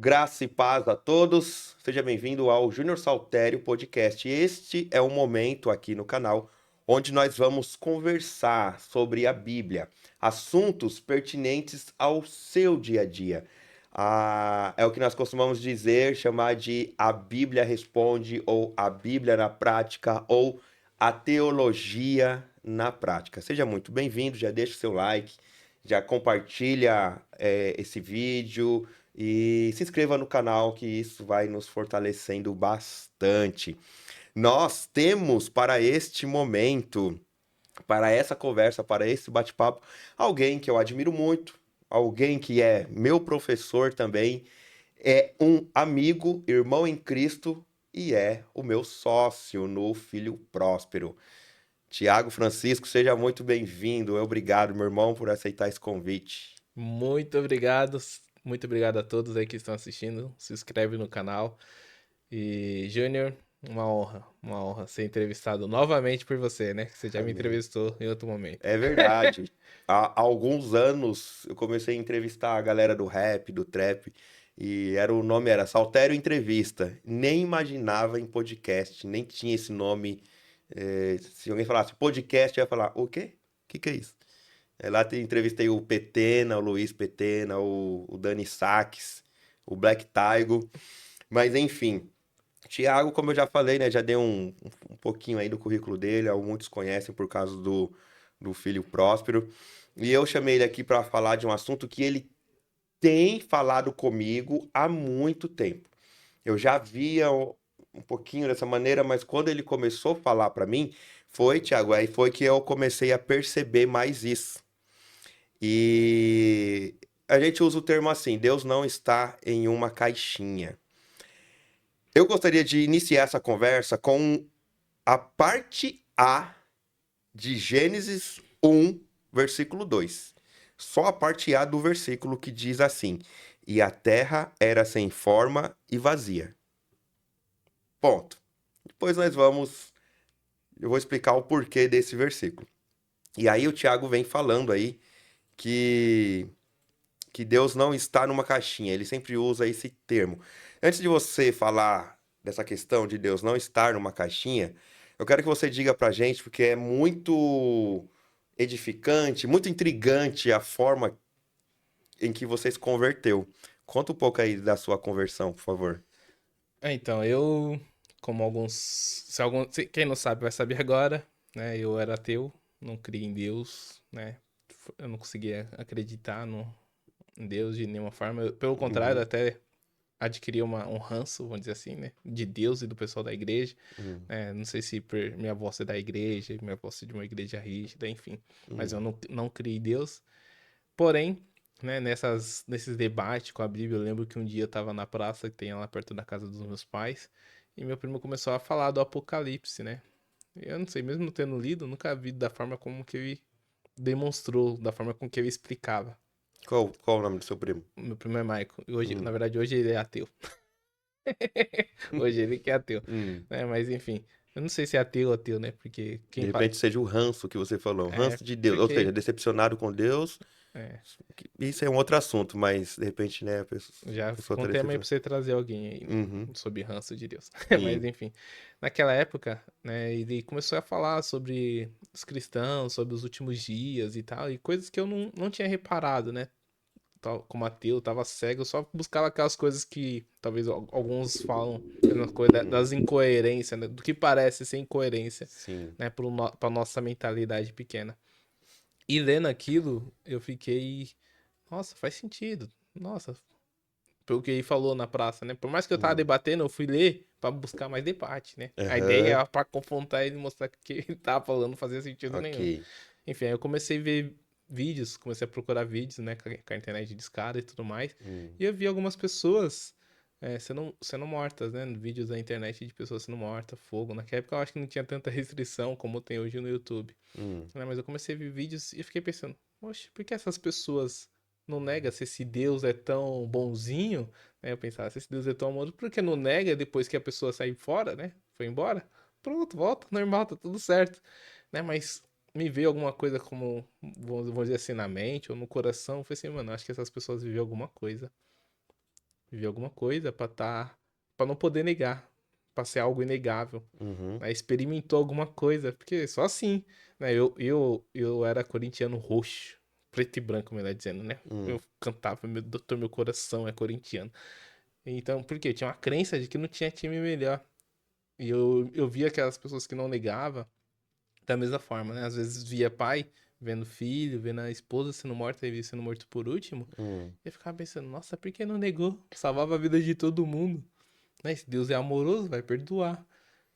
Graça e paz a todos. Seja bem-vindo ao Júnior Saltério Podcast. Este é o momento aqui no canal onde nós vamos conversar sobre a Bíblia, assuntos pertinentes ao seu dia a dia. É o que nós costumamos dizer, chamar de a Bíblia responde, ou a Bíblia na prática, ou a teologia na prática. Seja muito bem-vindo, já deixa o seu like, já compartilha esse vídeo e se inscreva no canal, que isso vai nos fortalecendo bastante. Nós temos para este momento, para essa conversa, para esse bate-papo, alguém que eu admiro muito, alguém que é meu professor também, é um amigo, irmão em Cristo e é o meu sócio no Filho Próspero. Tiago Francisco, seja muito bem-vindo. Obrigado, meu irmão, por aceitar esse convite. Muito obrigado a todos aí que estão assistindo. Se inscreve no canal. E Júnior, uma honra ser entrevistado novamente por você, né? Que você já me Amém. entrevistou em outro momento. É verdade. Há alguns anos eu comecei a entrevistar a galera do rap, do trap, e o nome era Saltério Entrevista. Nem imaginava em podcast, nem tinha esse nome. Se alguém falasse podcast, eu ia falar, o quê? O que é isso? Lá entrevistei o Petena, o Luiz Petena, o Dani Sachs, o Black Taigo, mas enfim. Tiago, como eu já falei, né, já dei um pouquinho aí do currículo dele, muitos conhecem por causa do Filho Próspero. E eu chamei ele aqui para falar de um assunto que ele tem falado comigo há muito tempo. Eu já via um pouquinho dessa maneira, mas quando ele começou a falar para mim, Tiago, aí foi que eu comecei a perceber mais isso. E a gente usa o termo assim: Deus não está em uma caixinha. Eu gostaria de iniciar essa conversa com a parte A de Gênesis 1, versículo 2. Só a parte A do versículo que diz assim: E a terra era sem forma e vazia. Ponto. Depois eu vou explicar o porquê desse versículo. E aí o Tiago vem falando aí que que Deus não está numa caixinha. Ele sempre usa esse termo. Antes de você falar dessa questão de Deus não estar numa caixinha, eu quero que você diga pra gente, porque é muito edificante, muito intrigante a forma em que você se converteu. Conta um pouco aí da sua conversão, por favor. Então, como quem não sabe vai saber agora, né? Eu era ateu, não cria em Deus, né? Eu não conseguia acreditar em Deus de nenhuma forma. Pelo contrário, Uhum, até adquiri um ranço, vamos dizer assim, né? De Deus e do pessoal da igreja. uhum, Não sei se por minha avó ser da igreja, minha avó ser de uma igreja rígida, enfim. Mas eu uhum, não criei Deus. Porém, né, nesses debates com a Bíblia, eu lembro que um dia eu tava na praça que tem lá perto da casa dos meus pais, e meu primo começou a falar do Apocalipse, né? Eu não sei, mesmo não tendo lido, eu nunca vi da forma como que ele demonstrou, da forma com que ele explicava. Qual o nome do seu primo? Meu primo é Michael. E hoje, na Hum, verdade, hoje ele é ateu. Hoje ele que é ateu, hum. né? Mas enfim, eu não sei se é ateu ou ateu, né? Porque De quem fala. repente seja o ranço que você falou, o É, ranço de Deus, ou seja, porque. decepcionado com Deus. É, Isso é um outro assunto, mas de repente, né, a já pessoa ficou um tá tema aí pra decepcionada. você trazer alguém aí, né? Uhum, Sobre ranço de Deus. Mas sim. enfim, naquela época, né? Ele começou a falar sobre os cristãos, sobre os últimos dias e tal, e coisas que eu não tinha reparado, né? Como ateu, tava cego, eu só buscava aquelas coisas que talvez alguns falam, uma coisa das incoerências, né? Do que parece ser incoerência, Sim. né? Pra nossa mentalidade pequena. E lendo aquilo, eu fiquei, nossa, faz sentido. Nossa, pelo que ele falou na praça, né? Por mais que eu tava Hum. debatendo, eu fui ler pra buscar mais debate, né? A ideia Aham. era pra confrontar ele e mostrar que o que ele tava falando não fazia sentido nenhum. Ok. Enfim, aí eu comecei a ver vídeos, comecei a procurar vídeos, né? Com a internet discada e tudo mais. Hum. E eu vi algumas pessoas sendo mortas, né? Vídeos da internet de pessoas sendo mortas, fogo. Naquela época eu acho que não tinha tanta restrição como tem hoje no YouTube. Hum. Né? Mas eu comecei a ver vídeos e fiquei pensando, poxa, por que essas pessoas não negam se esse Deus é tão bonzinho? Né? Eu pensava, se esse Deus é tão amoroso, por que não nega depois que a pessoa sai fora, né? Foi embora? Pronto, volta, normal, tá tudo certo. Né? Mas me veio alguma coisa como, vamos dizer assim, na mente ou no coração. Eu falei assim, mano, acho que essas pessoas viveram alguma coisa. viver alguma coisa para não poder negar, para ser algo inegável. Uhum. Né? Experimentou alguma coisa, porque só assim, né? Eu era corintiano roxo, preto e branco, melhor dizendo, né? Hum. Eu cantava, meu doutor, meu coração é corintiano. Então, por quê? Eu tinha uma crença de que não tinha time melhor. E eu via aquelas pessoas que não negavam da mesma forma, né? Às vezes via pai vendo filho, vendo a esposa sendo morta e sendo morto por último. Hum. E eu ficava pensando, nossa, por que não negou? Salvava a vida de todo mundo. Né? Se Deus é amoroso, vai perdoar.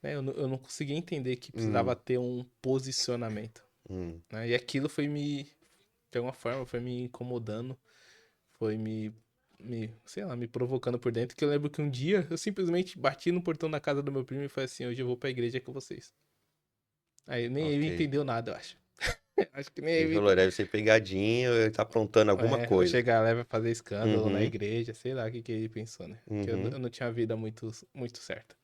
Né? Eu não conseguia entender que precisava Hum. ter um posicionamento. Hum. Né? E aquilo de alguma forma, foi me incomodando, foi sei lá, me provocando por dentro. Que eu lembro que um dia eu simplesmente bati no portão da casa do meu primo e falei assim: hoje eu vou pra igreja com vocês. Aí nem ele Ok. entendeu nada, eu acho. Acho que nem Ele ele falou, entendeu. deve ser pegadinha, ele tá aprontando alguma Vai coisa. chegar lá, vai fazer escândalo na Uhum. igreja, sei lá o que, que ele pensou, né? Porque Uhum. eu não tinha uma vida muito certa.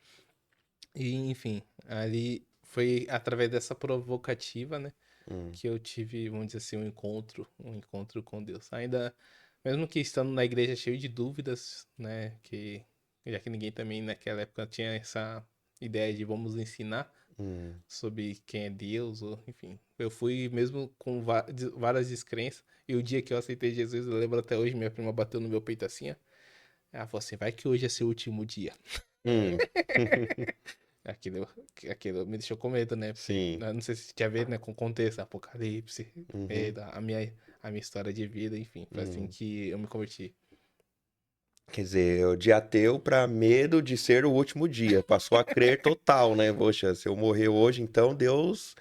E, enfim, ali foi através dessa provocativa, né? Hum. Que eu tive, vamos dizer assim, um encontro com Deus. Ainda, mesmo que estando na igreja cheio de dúvidas, né? Já que ninguém também naquela época tinha essa ideia de vamos ensinar Hum. sobre quem é Deus, ou enfim. Eu fui mesmo com várias descrenças. E o dia que eu aceitei Jesus, eu lembro até hoje, minha prima bateu no meu peito assim, ó. Ela falou assim, vai que hoje é seu último dia. Hum. Aquilo, aquilo me deixou com medo, né? Porque Sim. não sei se tinha a ver, né, com o contexto, Apocalipse, Uhum. medo, a minha história de vida, enfim. Foi assim Hum. que eu me converti. Quer dizer, de ateu para medo de ser o último dia. Passou a crer total, né? Poxa, se eu morrer hoje, então Deus,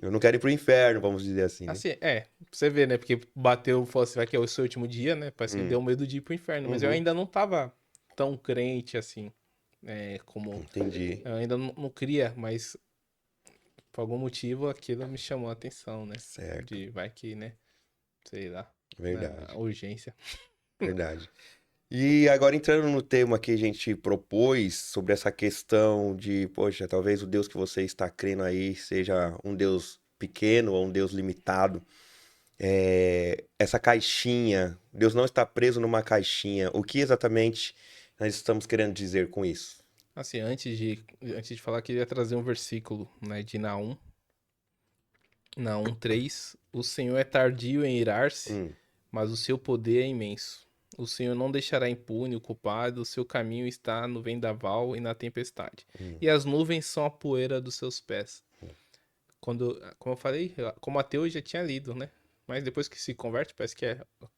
eu não quero ir pro inferno, vamos dizer assim, né? Assim, pra você ver, né? Porque bateu, falou assim, vai que é o seu último dia, né? Parece que Hum. deu medo de ir pro inferno. Mas eu Uhum. ainda não tava tão crente assim, como. Entendi. Eu ainda não queria, mas por algum motivo aquilo me chamou a atenção, né? Certo. De vai que, né? Sei lá, na Verdade. urgência. Verdade. E agora entrando no tema que a gente propôs sobre essa questão de, poxa, talvez o Deus que você está crendo aí seja um Deus pequeno ou um Deus limitado. Essa caixinha, Deus não está preso numa caixinha. O que exatamente nós estamos querendo dizer com isso? Assim, antes de falar, queria trazer um versículo, né, de Naum 3. O Senhor é tardio em irar-se, Hum. mas o seu poder é imenso. O Senhor não deixará impune o culpado, o seu caminho está no vendaval e na tempestade. Hum. E as nuvens são a poeira dos seus pés. Como eu falei, como ateu eu já tinha lido, né? Mas depois que se converte, parece que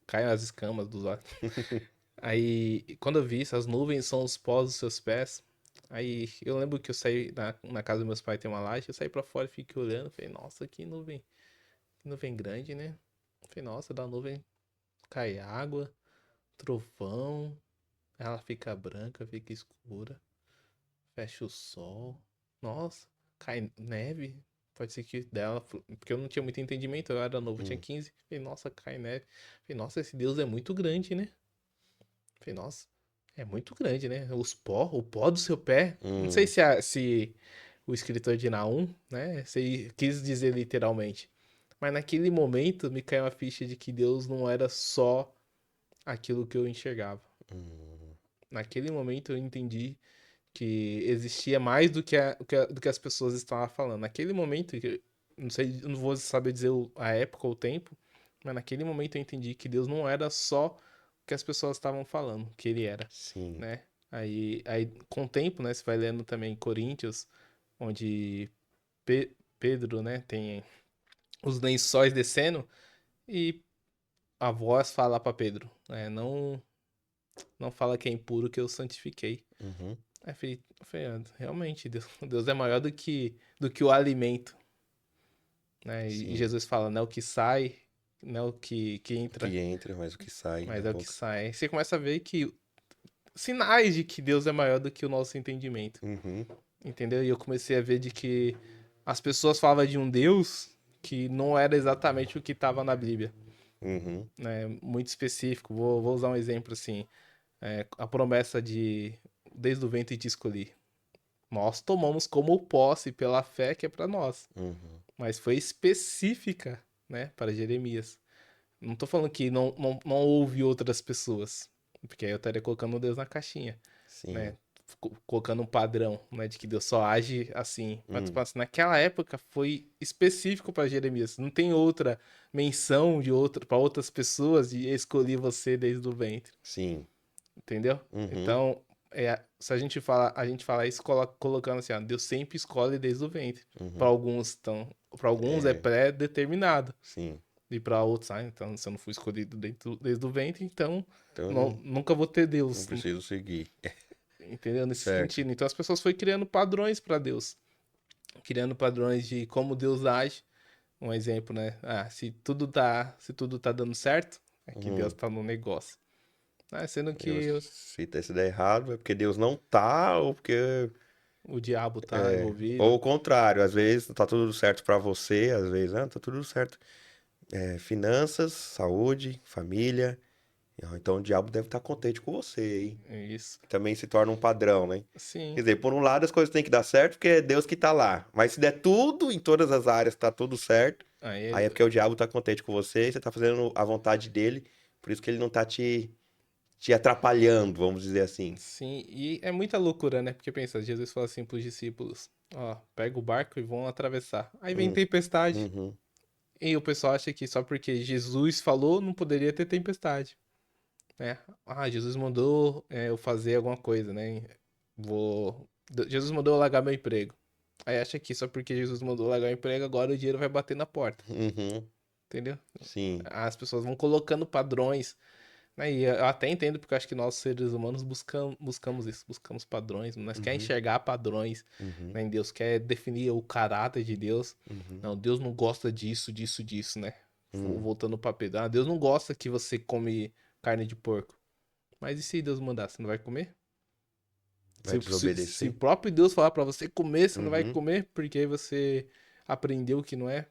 cai as escamas dos olhos. Aí, quando eu vi isso, as nuvens são os pós dos seus pés. Aí, eu lembro que eu saí na casa dos meus pais, tem uma laje, eu saí pra fora e fiquei olhando. Falei, nossa, que nuvem grande, né? Falei, nossa, da nuvem cai água, trovão, ela fica branca, fica escura, fecha o sol. Nossa, cai neve. Pode ser que dela, porque eu não tinha muito entendimento, eu era novo, eu tinha Hum. 15. Falei, nossa, cai neve. Falei, nossa, esse Deus é muito grande, né? Falei, nossa, é muito grande, né? O pó do seu pé. Não sei Hum. se o escritor de Naum, né, se quis dizer literalmente. Mas naquele momento me caiu a ficha de que Deus não era só aquilo que eu enxergava. Hum. Naquele momento eu entendi que existia mais do que as pessoas estavam falando. Naquele momento, não sei, eu não vou saber dizer a época ou o tempo, mas naquele momento eu entendi que Deus não era só o que as pessoas estavam falando, que ele era, Sim. né? Aí com o tempo, né, você vai lendo também Coríntios, onde Pedro, né, tem os lençóis descendo e a voz fala para Pedro, não fala que é impuro que eu santifiquei. Uhum. Aí eu falei, realmente, Deus é maior do que o alimento, né? E Sim. Jesus fala, não é o que sai, não é o que O entra, que entra, mas o que sai da mas é o que boca. sai. Aí você começa a ver que sinais de que Deus é maior do que o nosso entendimento, Uhum. entendeu? E eu comecei a ver de que as pessoas falavam de um Deus que não era exatamente o que estava na Bíblia, Uhum. né? Muito específico. Vou usar um exemplo assim, a promessa de desde o ventre te escolhi. Nós tomamos como posse pela fé que é para nós, Uhum. mas foi específica, né, para Jeremias. Não tô falando que não houve outras pessoas, Porque aí eu estaria colocando Deus na caixinha, Sim. né? Colocando um padrão, né? De que Deus só age assim. Mas, tipo Hum, assim, naquela época foi específico para Jeremias. Não tem outra menção de outra para outras pessoas de escolher você desde o ventre. sim. Entendeu? Uhum, Então, se a gente fala isso colocando assim, ó, Deus sempre escolhe desde o ventre. Para uhum. alguns, então, para alguns é É, pré-determinado. sim. E para outros, então, se eu não fui escolhido desde o ventre, então Então eu não, nunca vou ter não Deus. preciso seguir. Entendeu? Nesse Certo. sentido. Então as pessoas foram criando padrões para Deus. Criando padrões de como Deus age. Um exemplo, né? Se tudo tá dando certo, é que Deus Hum. tá no negócio. Sendo Eu, que se isso der errado, é porque Deus não tá, ou porque. o diabo tá Ou envolvido. o contrário, às vezes tá tudo certo pra você, às vezes, tá tudo certo. É, finanças, saúde, família. Então o diabo deve estar contente com você, hein? É isso. Também se torna um padrão, né? Quer Sim. dizer, por um lado as coisas têm que dar certo porque é Deus que tá lá. Mas se der tudo, em todas as áreas tá tudo certo, aí é Aí, porque o diabo tá contente com você e você tá fazendo a vontade dele, por isso que ele não tá te atrapalhando, vamos dizer assim. sim. E é muita loucura, né? Porque pensa, Jesus fala assim pros discípulos: ó, pega o barco e vão atravessar. Aí vem Hum, tempestade. uhum, E o pessoal acha que só porque Jesus falou não poderia ter tempestade. Né? Jesus mandou eu fazer alguma coisa, né? Jesus mandou eu largar meu emprego. Aí acha que só porque Jesus mandou largar o emprego, agora o dinheiro vai bater na porta, uhum, entendeu? sim, As pessoas vão colocando padrões, né? E eu até entendo, porque eu acho que nós, seres humanos, buscamos isso, buscamos padrões, nós quer uhum, enxergar padrões, uhum, né, em Deus, quer definir o caráter de Deus. uhum, Não, Deus não gosta disso, disso, disso, né? hum. Voltando para Pedro, Deus não gosta que você come carne de porco. Mas e se Deus mandar, você não vai comer? Vai Se o desobedecer? próprio Deus falar pra você comer, você não vai Uhum, comer, porque aí você aprendeu que não é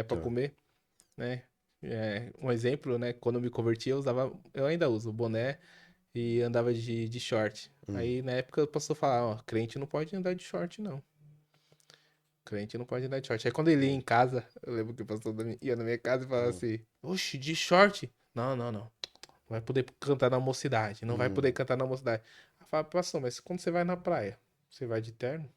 para então, comer, né? Um exemplo, né? Quando eu me converti, eu ainda uso boné e andava de short. hum, Aí na época o pastor falava, ó, crente não pode andar de short, não. Crente não pode andar de short. Aí quando ele ia hum, em casa, eu lembro que o pastor ia na minha casa e falava hum, assim, oxe, de short? Não, não, não. Não vai poder cantar na mocidade. Não vai poder hum, cantar na mocidade. Eu falo, pastor, mas quando você vai na praia, você vai de terno?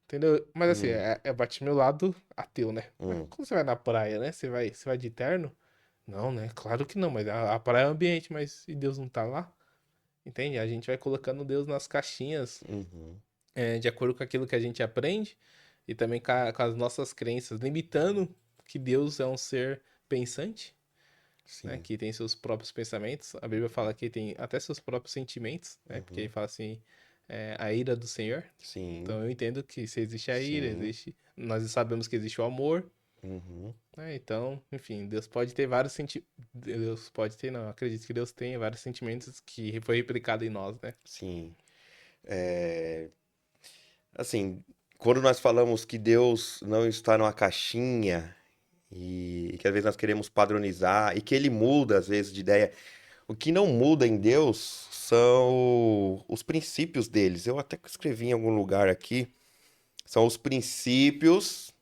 Entendeu? Mas assim, hum, bate meu lado ateu, né? Mas hum, quando você vai na praia, né? Você vai de terno? Não, né? Claro que não, mas a praia é o ambiente, mas e Deus não tá lá? Entende? A gente vai colocando Deus nas caixinhas, uhum, de acordo com aquilo que a gente aprende e também com as nossas crenças, limitando que Deus é um ser pensante, né, sim, que tem seus próprios pensamentos. A Bíblia fala que tem até seus próprios sentimentos, né? Porque aí uhum, fala assim, a ira do Senhor. sim, Então eu entendo que se existe a ira, sim, nós sabemos que existe o amor, uhum, né? Então, enfim, Deus pode ter vários sentimentos. Deus pode ter, não, acredito que Deus tenha vários sentimentos que foi replicado em nós, né? sim. É, assim, quando nós falamos que Deus não está numa caixinha e que às vezes nós queremos padronizar e que ele muda às vezes de ideia, o que não muda em Deus são os princípios deles. Eu até escrevi em algum lugar aqui, são os princípios,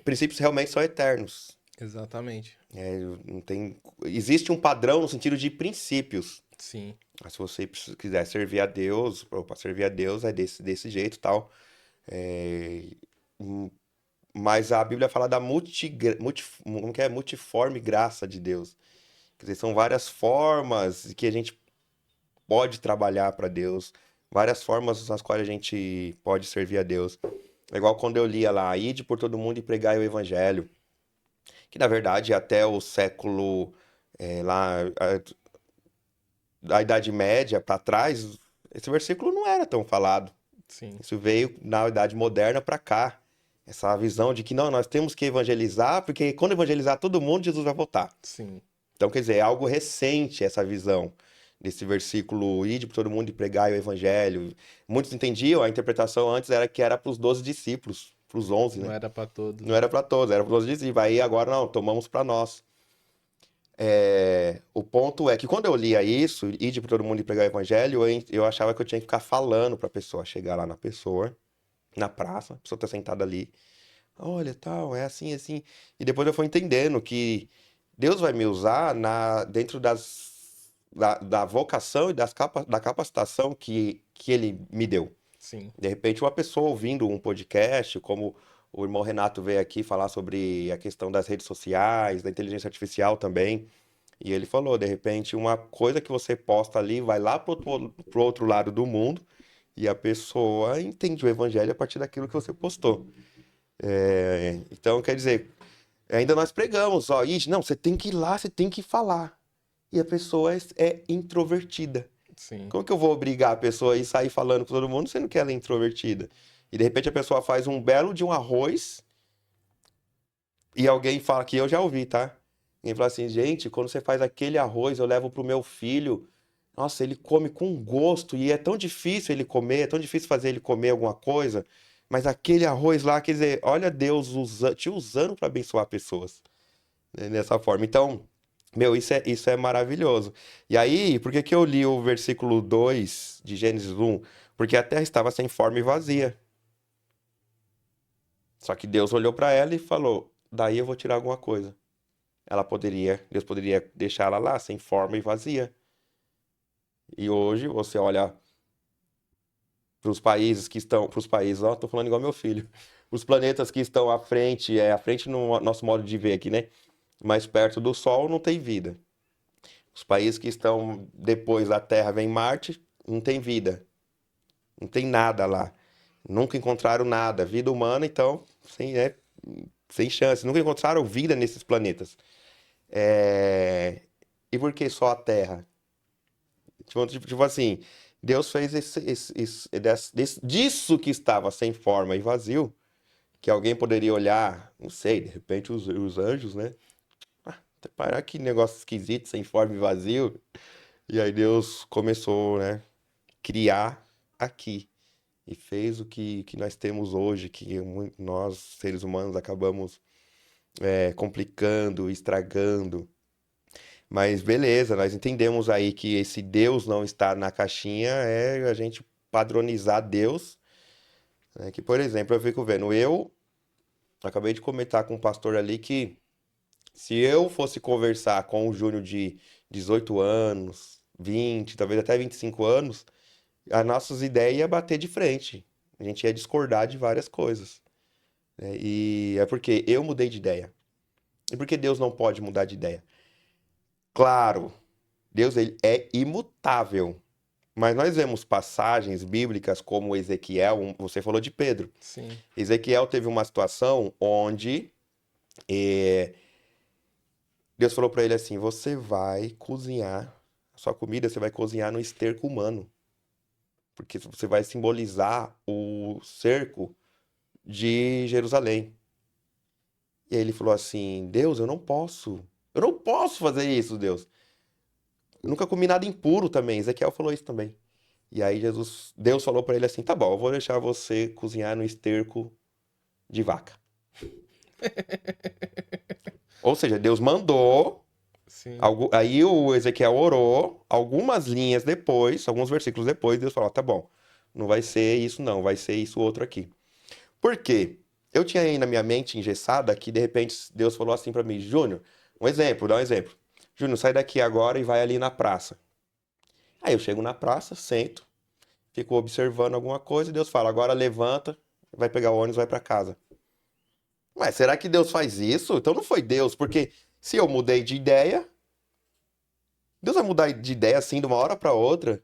princípios realmente são eternos. Exatamente. É, não tem, existe um padrão no sentido de princípios. Sim, Mas se você quiser servir a Deus, para servir a Deus é desse jeito e tal. É, mas a Bíblia fala da como que é? Multiforme graça de Deus. Quer dizer, são várias formas que a gente pode trabalhar para Deus, várias formas nas quais a gente pode servir a Deus. É igual quando eu lia lá, ide por todo mundo e pregai o evangelho, que na verdade até o século lá da Idade Média para trás, esse versículo não era tão falado. sim, Isso veio na Idade Moderna para cá. Essa visão de que não, nós temos que evangelizar, porque quando evangelizar todo mundo, Jesus vai voltar. sim, Então, quer dizer, é algo recente essa visão desse versículo, ide por todo mundo e pregai o evangelho. Muitos entendiam, a interpretação antes era que era para os 12 discípulos, para os 11, não né? era pra todos, Não né? era para todos, era para os 12 discípulos. Aí agora não, tomamos para nós. O ponto é que quando eu lia isso, ide por todo mundo e pregar o evangelho, eu achava que eu tinha que ficar falando para a pessoa, chegar lá na pessoa, na praça, a pessoa tá sentada ali, olha, tal, é assim, assim. E depois eu fui entendendo que Deus vai me usar dentro das da vocação e da capacitação que ele me deu. Sim, De repente, uma pessoa ouvindo um podcast, como o irmão Renato veio aqui falar sobre a questão das redes sociais, da inteligência artificial também, e ele falou, de repente, uma coisa que você posta ali vai lá pro outro lado do mundo e a pessoa entende o evangelho a partir daquilo que você postou. Então, quer dizer, ainda nós pregamos, ó, não, você tem que ir lá, você tem que falar. E a pessoa é introvertida. sim. Como que eu vou obrigar a pessoa a ir sair falando com todo mundo sendo que ela é introvertida? E de repente a pessoa faz um belo de um arroz e alguém fala, que eu já ouvi, tá? Alguém fala assim, gente, quando você faz aquele arroz, eu levo pro meu filho. Nossa, ele come com gosto e é tão difícil ele comer, é tão difícil fazer ele comer alguma coisa. Mas aquele arroz lá, quer dizer, olha Deus te usando para abençoar pessoas, né, dessa forma. Então, meu, isso é maravilhoso. E aí, por que que eu li o versículo 2 de Gênesis 1? Porque a terra estava sem forma e vazia. Só que Deus olhou para ela e falou: daí eu vou tirar alguma coisa. Deus poderia deixar ela lá, sem forma e vazia. E hoje você olha para os países que estão, para os países, ó, tô falando igual meu filho, os planetas que estão à frente no nosso modo de ver aqui, né? Mais perto do Sol não tem vida. Os países que estão depois da Terra, vem Marte, não tem vida, não tem nada lá. Nunca encontraram nada. Vida humana, então, sem chance. Nunca encontraram vida nesses planetas. É, e por que só a Terra? Tipo assim, Deus fez disso que estava sem forma e vazio, que alguém poderia olhar, não sei, de repente os anjos, né? Para que negócio esquisito, sem forma e vazio. E aí Deus começou, né, criar aqui. E fez o que nós temos hoje, que nós, seres humanos, acabamos complicando, estragando. Mas beleza, nós entendemos aí que esse Deus não estar na caixinha é a gente padronizar Deus, né? Que, por exemplo, eu fico vendo, eu acabei de comentar com um pastor ali que se eu fosse conversar com o Júnior de 18 anos, 20, talvez até 25 anos, as nossas ideias iam bater de frente. A gente ia discordar de várias coisas, né? E é porque eu mudei de ideia. E por que Deus não pode mudar de ideia? Claro, Deus ele é imutável. Mas nós vemos passagens bíblicas como Ezequiel, você falou de Pedro. Sim, Ezequiel teve uma situação onde eh, Deus falou para ele assim: você vai cozinhar, a sua comida você vai cozinhar no esterco humano, porque você vai simbolizar o cerco de Jerusalém. E aí ele falou assim: Deus, eu não posso fazer isso, Deus. Eu nunca comi nada impuro também. Ezequiel falou isso também. E aí Deus falou para ele assim: tá bom, eu vou deixar você cozinhar no esterco de vaca. Ou seja, Deus mandou, sim, aí o Ezequiel orou, algumas linhas depois, alguns versículos depois, Deus falou: tá bom, não vai ser isso não, vai ser isso outro aqui. Por quê? Eu tinha aí na minha mente engessada que de repente Deus falou assim para mim: Júnior, dá um exemplo. Júnior, sai daqui agora e vai ali na praça. Aí eu chego na praça, sento, fico observando alguma coisa e Deus fala: agora levanta, vai pegar o ônibus, vai para casa. Mas será que Deus faz isso? Então não foi Deus, porque se eu mudei de ideia, Deus vai mudar de ideia assim de uma hora para outra?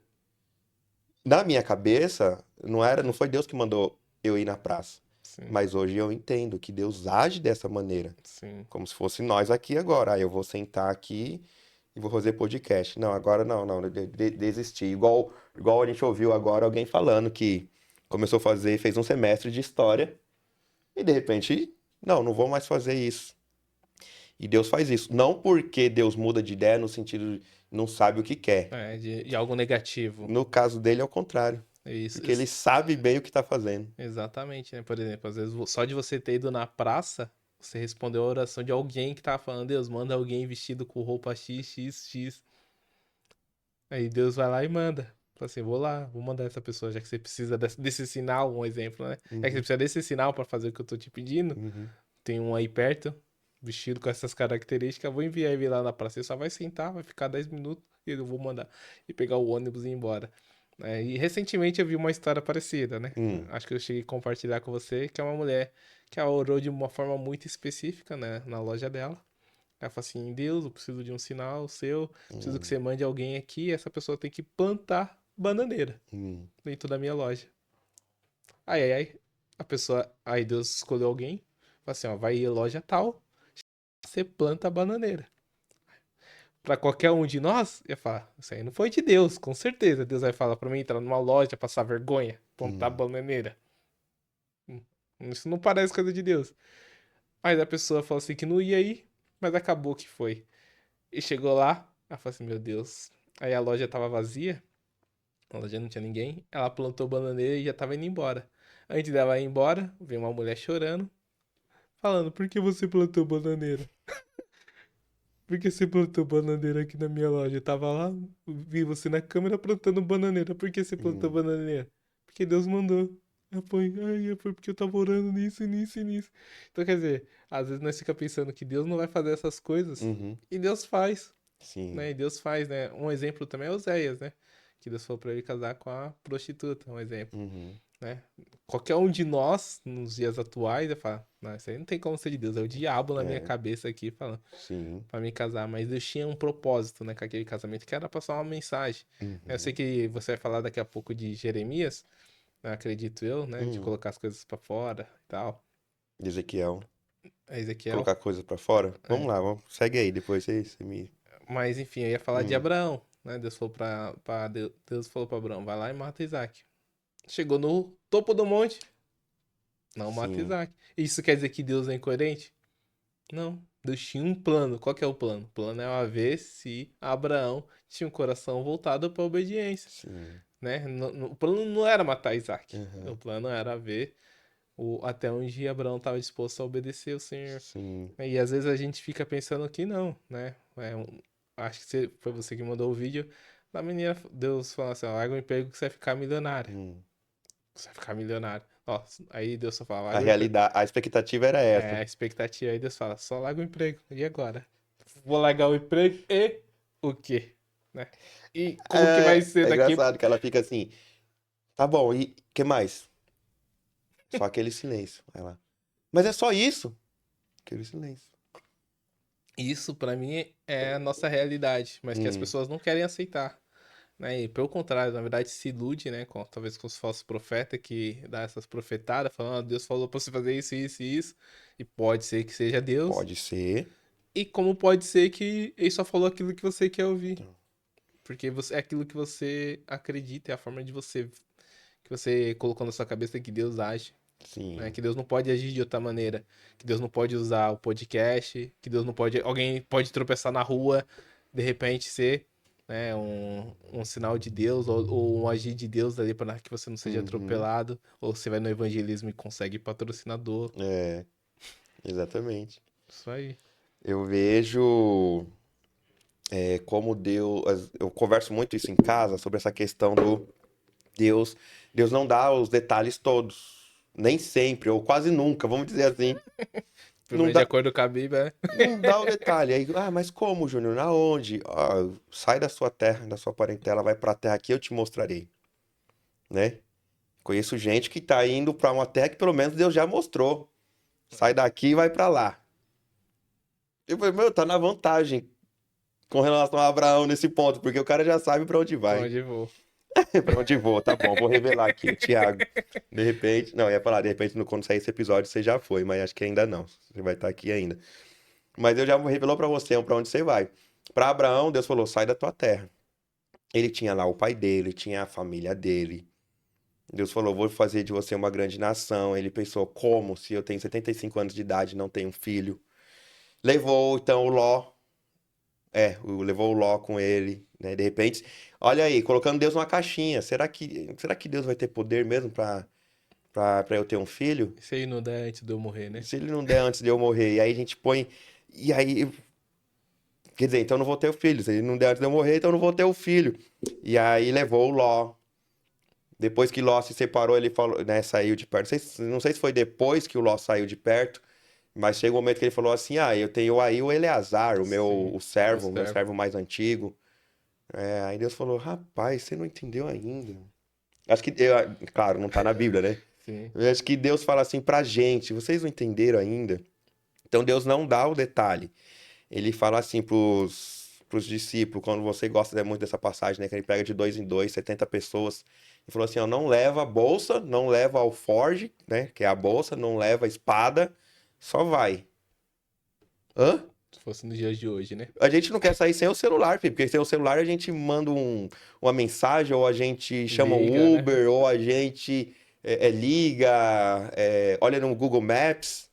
Na minha cabeça, não foi Deus que mandou eu ir na praça. sim, Mas hoje eu entendo que Deus age dessa maneira, sim. como se fosse nós aqui agora. Aí eu vou sentar aqui e vou fazer podcast. Não, agora não, desisti. Igual a gente ouviu agora alguém falando que começou a fazer, fez um semestre de história e de repente, não vou mais fazer isso. E Deus faz isso. Não porque Deus muda de ideia no sentido de não sabe o que quer. É, de algo negativo. No caso dele é o contrário. Isso, Porque ele sabe bem o que está fazendo. exatamente, né? Por exemplo, às vezes só de você ter ido na praça, você respondeu a oração de alguém que tava falando, Deus, manda alguém vestido com roupa X, X, X. Aí Deus vai lá e manda. Fala assim, vou lá, vou mandar essa pessoa, já que você precisa desse sinal, um exemplo, né? Já que você Uhum, precisa desse sinal pra fazer o que eu tô te pedindo, uhum. tem um aí perto, vestido com essas características, vou enviar ele lá na praça. Ele só vai sentar, vai ficar 10 minutos e eu vou mandar e pegar o ônibus e ir embora. E recentemente eu vi uma história parecida, né? Hum, Acho que eu cheguei a compartilhar com você, que é uma mulher que ela orou de uma forma muito específica, né, na loja dela. Ela falou assim: Deus, eu preciso de um sinal seu, preciso que hum, você mande alguém aqui. Essa pessoa tem que plantar bananeira hum, dentro da minha loja. Aí, a pessoa, aí Deus escolheu alguém, falou assim: ó, vai em loja tal, você planta a bananeira. Pra qualquer um de nós, ia falar: isso aí não foi de Deus, com certeza. Deus vai falar pra mim entrar numa loja, passar vergonha, plantar hum, bananeira. Hum, Isso não parece coisa de Deus. Mas a pessoa falou assim que não ia ir, mas acabou que foi. E chegou lá, ela falou assim: meu Deus. Aí a loja tava vazia, a loja não tinha ninguém. Ela plantou bananeira e já tava indo embora. Antes dela ir embora, veio uma mulher chorando, falando: por que você plantou bananeira? Por que você plantou bananeira aqui na minha loja? Eu tava lá, vi você na câmera plantando bananeira. Por que você plantou hum, bananeira? Porque Deus mandou. Foi porque eu tava orando nisso, nisso e nisso. Então, quer dizer, às vezes nós fica pensando que Deus não vai fazer essas coisas. uhum, E Deus faz, sim, né? E Deus faz, né? Um exemplo também é Oséias, né? Que Deus falou pra ele casar com a prostituta, um exemplo, uhum, né? Qualquer um de nós, nos dias atuais, vai falar: não, isso aí não tem como ser de Deus, é o diabo na minha é, cabeça aqui falando sim, pra me casar, mas Deus tinha um propósito, né, com aquele casamento, que era passar uma mensagem. Eu sei uhum, que você vai falar daqui a pouco de Jeremias, né, acredito eu, né, de hum. colocar as coisas pra fora e tal. Ezequiel, É Ezequiel, colocar coisas pra fora? Vamos é. lá, vamos, segue aí, depois você me... Mas enfim, eu ia falar de Hum, Abraão, né? Deus falou pra Abraão: vai lá e mata Isaac. Chegou no topo do monte, não mata sim, Isaac. Isso quer dizer que Deus é incoerente? Não. Deus tinha um plano. Qual que é o plano? O plano é ver se Abraão tinha um coração voltado para a obediência, sim, né? O plano não era matar Isaac. O uhum, plano era ver até onde Abraão estava disposto a obedecer o Senhor. sim, E às vezes a gente fica pensando que não, né? Acho que foi você que mandou o vídeo da menina. Deus falando assim: ó, larga um emprego que você vai ficar milionário. hum. Você vai ficar milionário. Ó, aí Deus só fala: A larga o emprego. realidade, a expectativa era É, essa. a expectativa. Aí Deus fala: só larga o emprego. E agora? Vou largar o emprego e o quê? Né? E como que vai É, ser é daqui? engraçado que ela fica assim, tá bom, e que mais? Só aquele silêncio. Ela, mas é só isso? Aquele silêncio. Isso pra mim é a nossa realidade, mas que as Hum, pessoas não querem aceitar, né? E pelo contrário, na verdade se ilude, né? Talvez com os falsos profetas que dá essas profetadas, falando: "Ah, Deus falou pra você fazer isso, isso e isso", e pode ser que seja Deus, pode ser. e como pode ser que ele só falou aquilo que você quer ouvir, porque é aquilo que você acredita, é a forma de você que você colocou na sua cabeça que Deus age. Né? Sim. Que Deus não pode agir de outra maneira, que Deus não pode usar o podcast, que Deus não pode, alguém pode tropeçar na rua, de repente ser, né, um sinal de Deus ou um agir de Deus ali para que você não seja Uhum. atropelado, ou você vai no evangelismo e consegue patrocinador. É, exatamente. Isso aí. Eu vejo como Deus. Eu converso muito isso em casa sobre essa questão do Deus. Deus não dá os detalhes todos. Nem sempre, ou quase nunca, vamos dizer assim. Pelo Não menos de dá, acordo com a Bíblia, né? não dá o detalhe. Aí, mas como, Júnior? Aonde? Ah, sai da sua terra, da sua parentela, vai pra terra que eu te mostrarei, né? Conheço gente que tá indo pra uma terra que pelo menos Deus já mostrou. Sai daqui e vai pra lá. Eu falei, meu, tá na vantagem com relação a Abraão nesse ponto, porque o cara já sabe pra onde Pra vai. onde vou. Pra onde vou, tá bom, vou revelar aqui, o Thiago. De repente, não, eu ia falar, de repente, quando sair esse episódio, você já foi, mas acho que ainda não. Você vai estar aqui ainda. Mas Deus já revelou pra você pra onde você vai. Pra Abraão, Deus falou, sai da tua terra. Ele tinha lá o pai dele, tinha a família dele. Deus falou, vou fazer de você uma grande nação. Ele pensou, como se eu tenho 75 anos de idade e não tenho um filho? Levou, então, o Ló. Levou o Ló com ele, né? De repente, olha aí, colocando Deus numa caixinha. Será que Deus vai ter poder mesmo pra eu ter um filho? Isso aí não dá antes de eu morrer, né? Se ele não der antes de eu morrer, e aí a gente põe. E aí, quer dizer, então eu não vou ter o filho. Se ele não der antes de eu morrer, então eu não vou ter o filho. E aí levou o Ló. Depois que Ló se separou, ele falou, né, saiu de perto. Não sei se foi depois que o Ló saiu de perto, Mas chega um momento que ele falou assim, eu tenho aí o Eleazar, Sim, meu o meu servo. servo mais antigo. Aí Deus falou, rapaz, você não entendeu ainda. Acho que, claro, não tá na Bíblia, né? Sim, Eu acho que Deus fala assim pra gente, vocês não entenderam ainda? Então Deus não dá o detalhe. Ele fala assim pros discípulos, quando você gosta muito dessa passagem, né? Que ele pega de dois em dois, 70 pessoas. Ele falou assim, ó, não leva a bolsa, não leva alforge, né? Que é a bolsa, não leva a espada, só vai. Hã? se fosse nos dias de hoje, né? A gente não quer sair sem o celular, filho, porque sem o celular a gente manda uma mensagem, ou a gente chama Liga, o né? Uber, ou a gente liga, olha no Google Maps.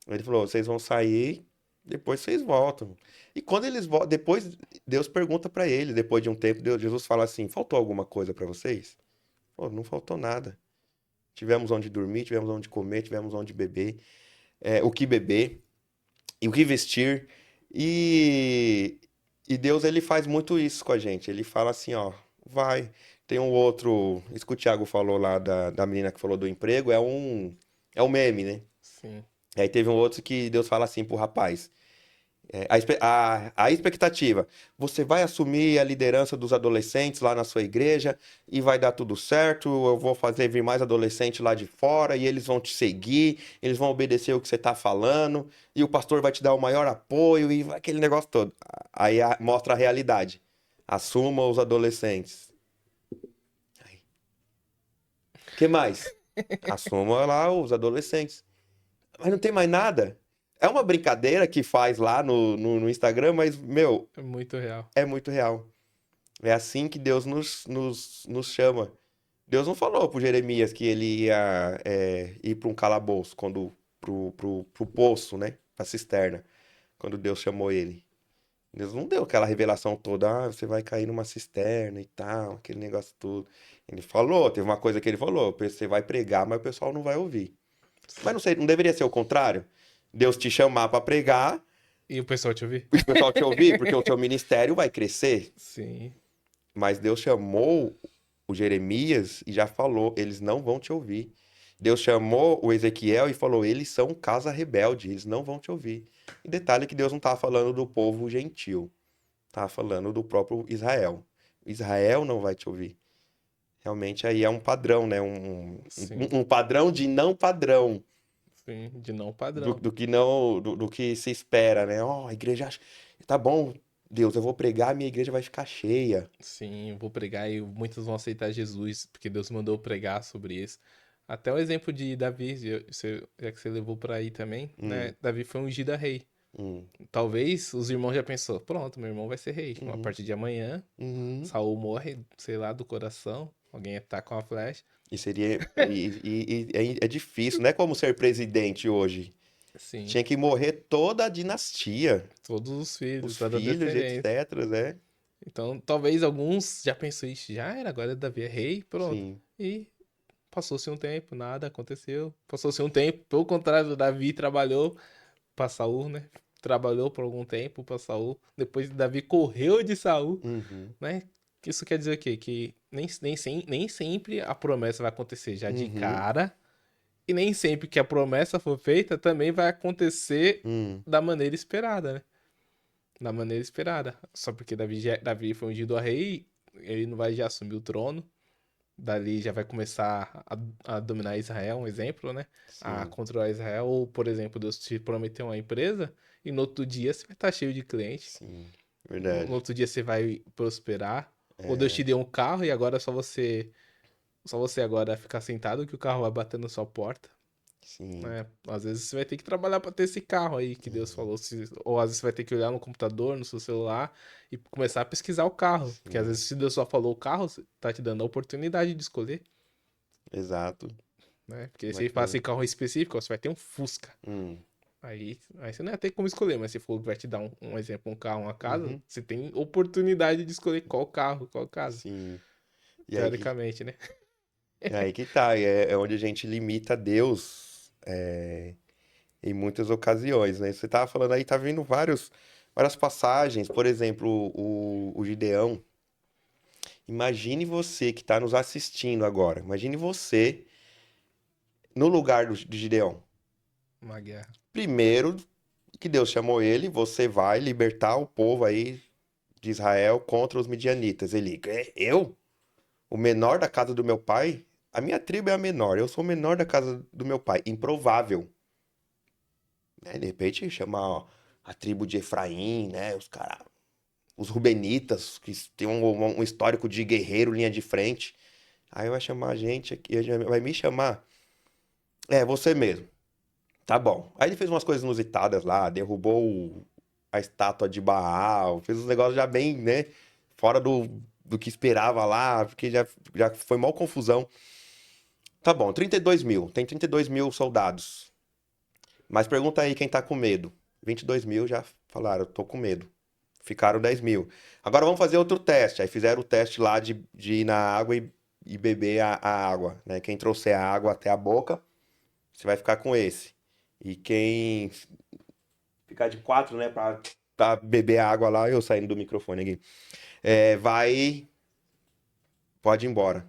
Ele falou, vocês vão sair, depois vocês voltam. E quando eles voltam, depois Deus pergunta pra ele, depois de um tempo, Jesus fala assim, faltou alguma coisa pra vocês? Pô, não faltou nada. Tivemos onde dormir, tivemos onde comer, tivemos onde beber, o que beber e o que vestir. E, e Deus, ele faz muito isso com a gente. Ele fala assim, ó, vai. Tem um outro, isso que o Thiago falou lá da menina que falou do emprego, é um meme, né? Sim. Aí teve um outro que Deus fala assim pro rapaz, a expectativa, você vai assumir a liderança dos adolescentes lá na sua igreja e vai dar tudo certo, eu vou fazer vir mais adolescente lá de fora e eles vão te seguir, eles vão obedecer o que você tá falando e o pastor vai te dar o maior apoio e aquele negócio todo. Aí mostra a realidade. Assuma os adolescentes. O que mais? Assuma lá os adolescentes. Mas não tem mais nada. É uma brincadeira que faz lá no Instagram, mas, meu, É muito real. é muito real. É assim que Deus nos chama. Deus não falou pro Jeremias que ele ia ir para um calabouço, pro poço, né? Pra cisterna, quando Deus chamou ele. Deus não deu aquela revelação toda, você vai cair numa cisterna e tal, aquele negócio todo. Ele falou, teve uma coisa que ele falou, você vai pregar, mas o pessoal não vai ouvir. Mas Sim. não sei, não deveria ser o contrário? Deus te chamar para pregar E o pessoal te ouvir? e o pessoal te ouvir, porque o seu ministério vai crescer. Sim, Mas Deus chamou o Jeremias e já falou, eles não vão te ouvir. Deus chamou o Ezequiel e falou, eles são casa rebelde, eles não vão te ouvir. E detalhe que Deus não estava falando do povo gentil, estava falando do próprio Israel. Israel não vai te ouvir. Realmente aí é um padrão, né? sim, Um padrão de não padrão. sim, de não do, padrão. do que não, do que se espera, né? Ó, a igreja, tá bom, Deus, eu vou pregar, minha igreja vai ficar cheia. Sim, eu vou pregar e muitos vão aceitar Jesus, porque Deus mandou pregar sobre isso. Até o exemplo de Davi, já que você levou para aí também, né? Hum, Davi foi ungido a rei. hum, Talvez os irmãos já pensou, pronto, meu irmão vai ser rei. A uhum, partir de amanhã, uhum. Saul morre, sei lá, do coração. Alguém ataca com uma flecha. E seria, é difícil, não é como ser presidente hoje. Sim, Tinha que morrer toda a dinastia, todos os filhos, os toda a filhos, descendência. etc, né? Então, talvez alguns já pensou, isso já era, agora Davi é rei, pronto. Sim, E passou-se um tempo, nada aconteceu. Passou-se um tempo, pelo contrário, Davi trabalhou para Saul, né? Trabalhou por algum tempo para Saul. Depois Davi correu de Saul, uhum, né? Isso quer dizer o quê? Que nem sempre a promessa vai acontecer já de uhum, cara. E nem sempre que a promessa for feita também vai acontecer hum, da maneira esperada, né? Da maneira esperada. Só porque Davi foi ungido a rei, ele não vai já assumir o trono. Dali já vai começar a dominar Israel, um exemplo, né? A sim, controlar Israel. Ou, por exemplo, Deus te prometeu uma empresa e no outro dia você vai estar cheio de cliente. sim, No verdade, outro dia você vai prosperar. Ou Deus te é, deu um carro e agora é só você agora ficar sentado que o carro vai bater na sua porta. sim, Né? Às vezes você vai ter que trabalhar para ter esse carro aí que Deus falou. Ou às vezes você vai ter que olhar no computador, no seu celular e começar a pesquisar o carro. Porque às sim, vezes se Deus só falou o carro, tá te dando a oportunidade de escolher. exato, Né? Porque se ele fala bacana, assim, carro específico, você vai ter um Fusca. hum, Aí você não ia ter como escolher, mas se for que vai te dar um exemplo, um carro, uma casa, uhum, você tem oportunidade de escolher qual carro, qual casa. sim. E aí que Teoricamente, né? É aí que tá, é onde a gente limita Deus em muitas ocasiões, né? Você tava falando aí, tá vindo várias passagens, por exemplo, o Gideão. Imagine você que tá nos assistindo agora, imagine você no lugar do Gideão. Uma guerra. Primeiro que Deus chamou ele, você vai libertar o povo aí de Israel contra os midianitas. Ele, eu? O menor da casa do meu pai? A minha tribo é a menor, eu sou o menor da casa do meu pai. Improvável. Né? De repente chama ó, a tribo de Efraim, né? Os caras, os Rubenitas, que tem um histórico de guerreiro, linha de frente. Aí vai chamar a gente aqui, vai me chamar. É, você mesmo. Tá bom. Aí ele fez umas coisas inusitadas lá, derrubou a estátua de Baal, fez uns negócios já bem, né? Fora do que esperava lá, porque já foi mal confusão. Tá bom, 32 mil. Tem 32 mil soldados. Mas pergunta aí quem tá com medo. 22 mil já falaram, eu tô com medo. Ficaram 10 mil. Agora vamos fazer outro teste. Aí fizeram o teste lá de ir na água e beber a água, né? Quem trouxer a água até a boca, você vai ficar com esse. E quem ficar de quatro, né, pra beber a água lá, eu saindo do microfone aqui, pode ir embora.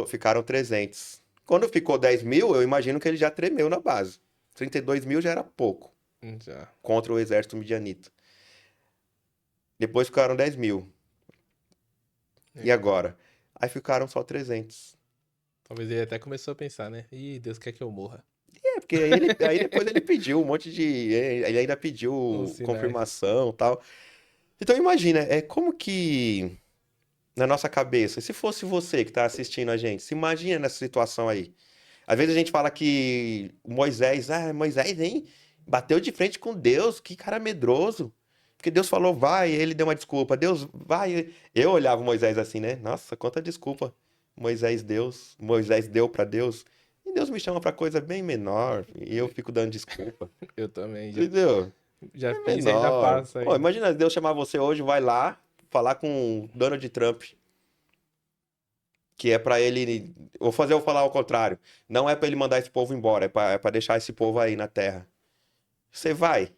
Ficaram 300. Quando ficou 10 mil, eu imagino que ele já tremeu na base. 32 mil já era pouco Já. contra o exército midianita. Depois ficaram 10 mil. E É. agora? Aí ficaram só 300. Talvez ele até começou a pensar, né? Ih, Deus quer que eu morra. É, porque aí depois ele pediu um monte de. Ele ainda Os pediu sinais. confirmação e tal. Então imagina, como que na nossa cabeça, se fosse você que tá assistindo a gente, se imagina nessa situação aí. Às vezes a gente fala que Moisés, Moisés, hein? Bateu de frente com Deus, que cara medroso. Porque Deus falou, vai, e ele deu uma desculpa. Deus, vai. Eu olhava o Moisés assim, né? Nossa, quanta desculpa. Moisés deu pra Deus. E Deus me chama pra coisa bem menor. E eu fico dando desculpa. Eu também Entendeu? já É fiz e ainda menor. faço Pô, ainda. imagina Deus chamar você hoje, vai lá, falar com o Donald Trump. Que é pra ele. Eu falar ao contrário. Não é pra ele mandar esse povo embora, é pra deixar esse povo aí na terra. Você vai.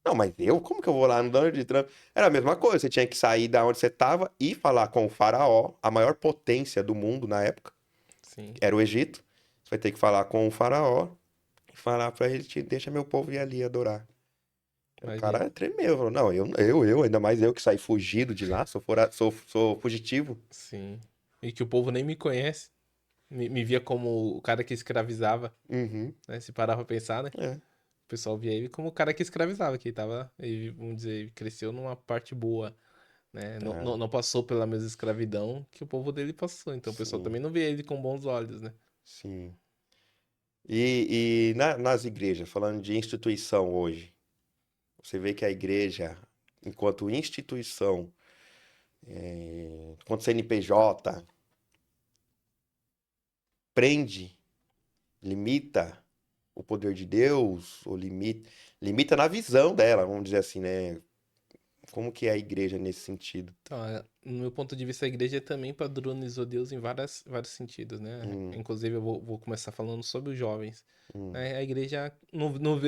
Não, mas eu? Como que eu vou lá no Donald Trump? Era a mesma coisa, você tinha que sair da onde você tava e falar com o faraó, a maior potência do mundo na época, Sim. era o Egito. Você vai ter que falar com o faraó e falar pra ele, deixa meu povo ir ali adorar. O Imagina. cara tremeu, falou, não, ainda mais eu que saí fugido de lá, sou fugitivo. Sim. E que o povo nem me conhece. Me via como o cara que escravizava, Uhum, né? Se parar pra pensar, né? é, O pessoal via ele como o cara que escravizava, que tava, ele, vamos dizer, ele cresceu numa parte boa, né? Não, é, não, não passou pela mesma escravidão que o povo dele passou. Então o pessoal sim, também não vê ele com bons olhos, né? sim. E nas igrejas, falando de instituição hoje, você vê que a igreja, enquanto instituição, enquanto CNPJ, prende, limita o poder de Deus, ou limita na visão dela, vamos dizer assim, né? Como que é a igreja nesse sentido? Então, no meu ponto de vista, a igreja também padronizou Deus em vários sentidos, né? Hum, Inclusive, eu vou começar falando sobre os jovens. hum, Né? A igreja não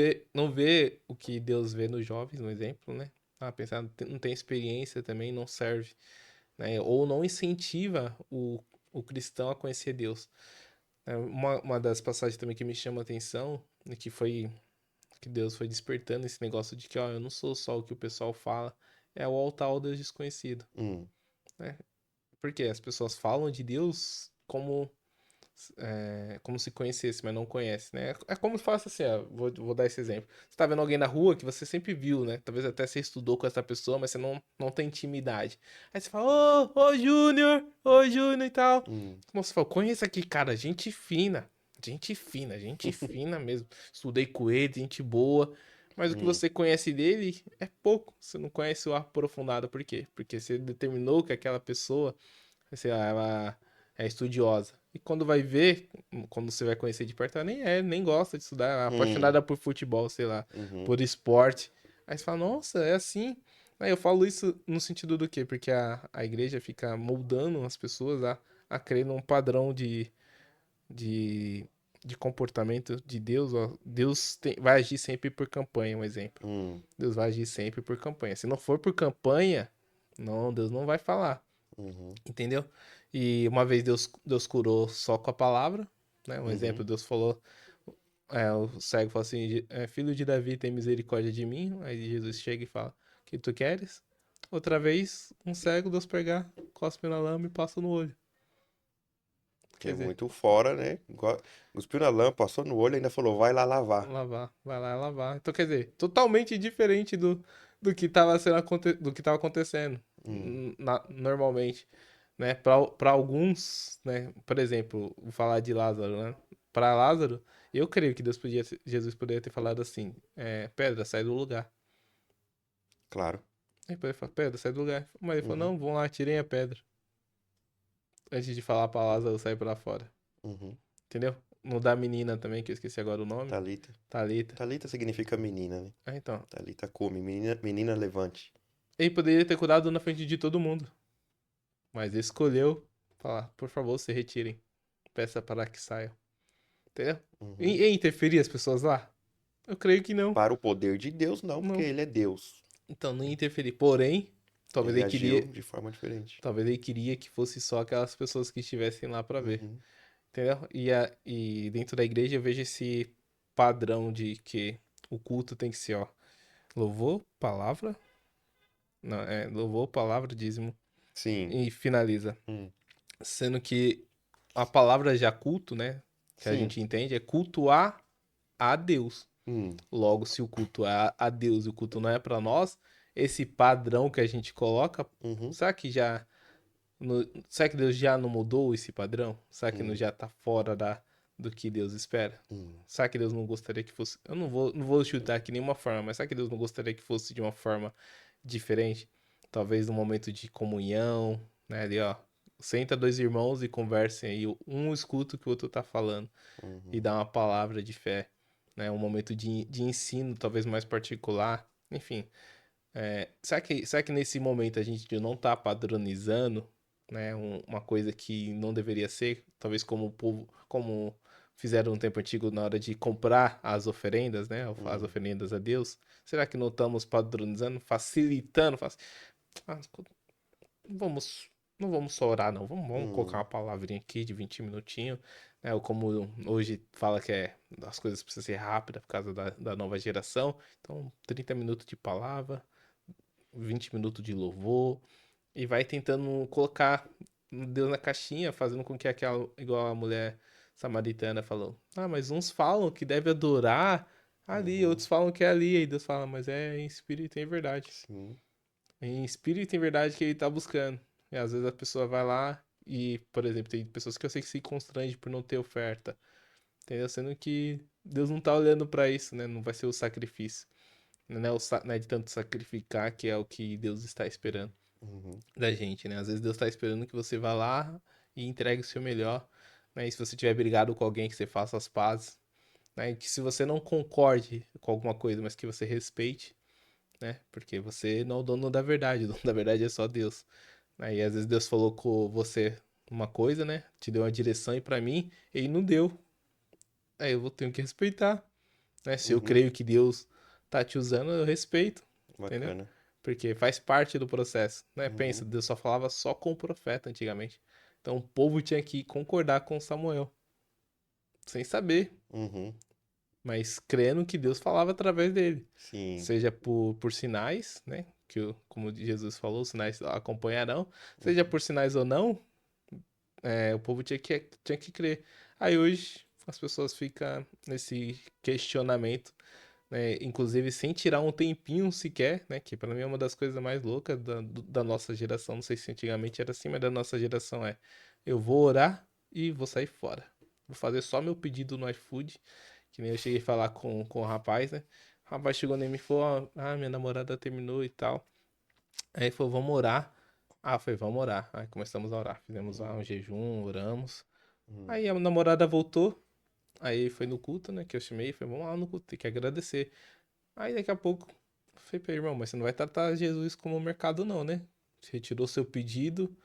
vê o que Deus vê nos jovens, um exemplo, né? Ah, pensar, não tem experiência também, não serve, né? Ou não incentiva o cristão a conhecer Deus. Uma das passagens também que me chama a atenção, é que foi que Deus foi despertando esse negócio de que, ó, eu não sou só o que o pessoal fala, é o altar ao Deus desconhecido, hum, né? Porque as pessoas falam de Deus como se conhecesse, mas não conhece, né? É como se fosse assim, ó, vou dar esse exemplo. Você tá vendo alguém na rua que você sempre viu, né? Talvez até você estudou com essa pessoa, mas você não tem intimidade. Aí você fala, ô Júnior e tal. hum, Como você fala, conheça aqui, cara, gente fina mesmo. Estudei com ele, gente boa. Mas o que hum, você conhece dele é pouco. Você não conhece o aprofundado. Por quê? Porque você determinou que aquela pessoa assim, ela é estudiosa. E quando vai ver, quando você vai conhecer de perto, ela nem gosta de estudar, ela é hum, apaixonada por futebol, sei lá, uhum, por esporte. Aí você fala, nossa, é assim. Aí eu falo isso no sentido do quê? Porque a igreja fica moldando as pessoas a crer num padrão de, de comportamento de Deus. Ó. Deus vai agir sempre por campanha, um exemplo. hum, Deus vai agir sempre por campanha. Se não for por campanha, não, Deus não vai falar. uhum, Entendeu? E uma vez Deus curou só com a palavra, né? Um exemplo, uhum, Deus falou. O cego fala assim, filho de Davi, tem misericórdia de mim. Aí Jesus chega e fala, o que tu queres? Outra vez, um cego, Deus pegar, cospe na lama e passa no olho. Que Quer é dizer, muito fora, né? Cuspiu na lã, passou no olho e ainda falou, vai lá lavar. lavar, vai lá lavar. Então, quer dizer, totalmente diferente do que estava do que tava acontecendo Hum, normalmente, né? Para alguns, né? Por exemplo, vou falar de Lázaro, né? Para Lázaro, eu creio que Jesus poderia ter falado assim, pedra, sai do lugar. claro. Aí ele falou, pedra, sai do lugar. Mas ele falou, Uhum, não, vão lá, tirem a pedra. Antes de falar para Lázaro sair para fora. uhum. Entendeu? No da menina também, que eu esqueci agora o nome. Talita. Thalita. Talita significa menina, né? Então. Talita come, menina levante. Ele poderia ter cuidado na frente de todo mundo. Mas escolheu falar, por favor, se retirem. Peça para que saiam. Entendeu? Uhum. E interferir as pessoas lá? Eu creio que não. Para o poder de Deus, não, porque Não. ele é Deus. Então, não ia interferir. Porém, talvez Ele ele agiu queria. de forma diferente. Talvez ele queria que fosse só aquelas pessoas que estivessem lá para ver. Uhum, Entendeu? E dentro da igreja eu vejo esse padrão de que o culto tem que ser, ó, louvor, palavra. Não, louvor, palavra, dízimo. sim. E finaliza. Hum, Sendo que a palavra já culto, né? Que a sim. gente entende é cultuar a Deus. Hum, Logo, se o culto é a Deus e o culto não é para nós, esse padrão que a gente coloca, uhum, será que já. Será que Deus já não mudou esse padrão? Será que não hum, já tá fora do que Deus espera? hum, Será que Deus não gostaria que fosse. Eu não vou chutar aqui nenhuma forma, mas será que Deus não gostaria que fosse de uma forma diferente? Talvez no momento de comunhão, né? Ali, ó. Senta dois irmãos e conversem aí. Um escuta o que o outro tá falando e uhum, dá uma palavra de fé, né? Um momento de ensino, talvez mais particular. Enfim, será que nesse momento a gente não tá padronizando, né? Uma coisa que não deveria ser, talvez como o povo, como fizeram no tempo antigo na hora de comprar as oferendas, né? As hum, oferendas a Deus. Será que não estamos padronizando, facilitando? Ah, vamos, não vamos só orar, não. Vamos colocar hum, uma palavrinha aqui de 20 minutinhos. Né? Ou como hoje fala que as coisas precisam ser rápidas por causa da nova geração. Então, 30 minutos de palavra, 20 minutos de louvor. E vai tentando colocar Deus na caixinha, fazendo com que aquela, igual a mulher samaritana falou. Ah, mas uns falam que deve adorar ali, uhum, outros falam que é ali. Aí Deus fala, mas é em espírito e em verdade. sim. Em espírito e em verdade que ele tá buscando. E às vezes a pessoa vai lá e, por exemplo, tem pessoas que eu sei que se constrangem por não ter oferta. Entendeu? Sendo que Deus não tá olhando pra isso, né? Não vai ser o sacrifício. Não é de tanto sacrificar que é o que Deus está esperando Uhum, da gente, né? Às vezes Deus está esperando que você vá lá e entregue o seu melhor, né? E se você tiver brigado com alguém, que você faça as pazes, né? E que se você não concorde com alguma coisa, mas que você respeite, né? Porque você não é o dono da verdade, o dono da verdade é só Deus. Né? E às vezes Deus falou com você uma coisa, né? Te deu uma direção e para mim ele não deu. Aí eu vou ter que respeitar, né? Se eu uhum, creio que Deus tá te usando, eu respeito, entendeu? bacana. Porque faz parte do processo, né? Pensa, Uhum, Deus só falava só com o profeta antigamente. Então o povo tinha que concordar com Samuel, sem saber, uhum, mas crendo que Deus falava através dele. sim. Seja por sinais, né? Como Jesus falou, os sinais acompanharão. Seja Uhum, por sinais ou não, o povo tinha que crer. Aí hoje as pessoas ficam nesse questionamento, né? Inclusive sem tirar um tempinho sequer, né? Que para mim é uma das coisas mais loucas da nossa geração. Não sei se antigamente era assim, mas da nossa geração eu vou orar e vou sair fora. Vou fazer só meu pedido no iFood, que nem eu cheguei a falar com o rapaz, né? O rapaz chegou nem me falou, minha namorada terminou e tal. Aí ele falou, vamos orar. Ah, eu falei, vamos orar. Aí começamos a orar. Fizemos lá um uhum, jejum, oramos. uhum, Aí a namorada voltou. Aí foi no culto, né? Que eu chamei. Falei, vamos lá no culto, tem que agradecer. Aí daqui a pouco, eu falei pra ele, irmão, mas você não vai tratar Jesus como mercado, não, né? Você retirou seu pedido.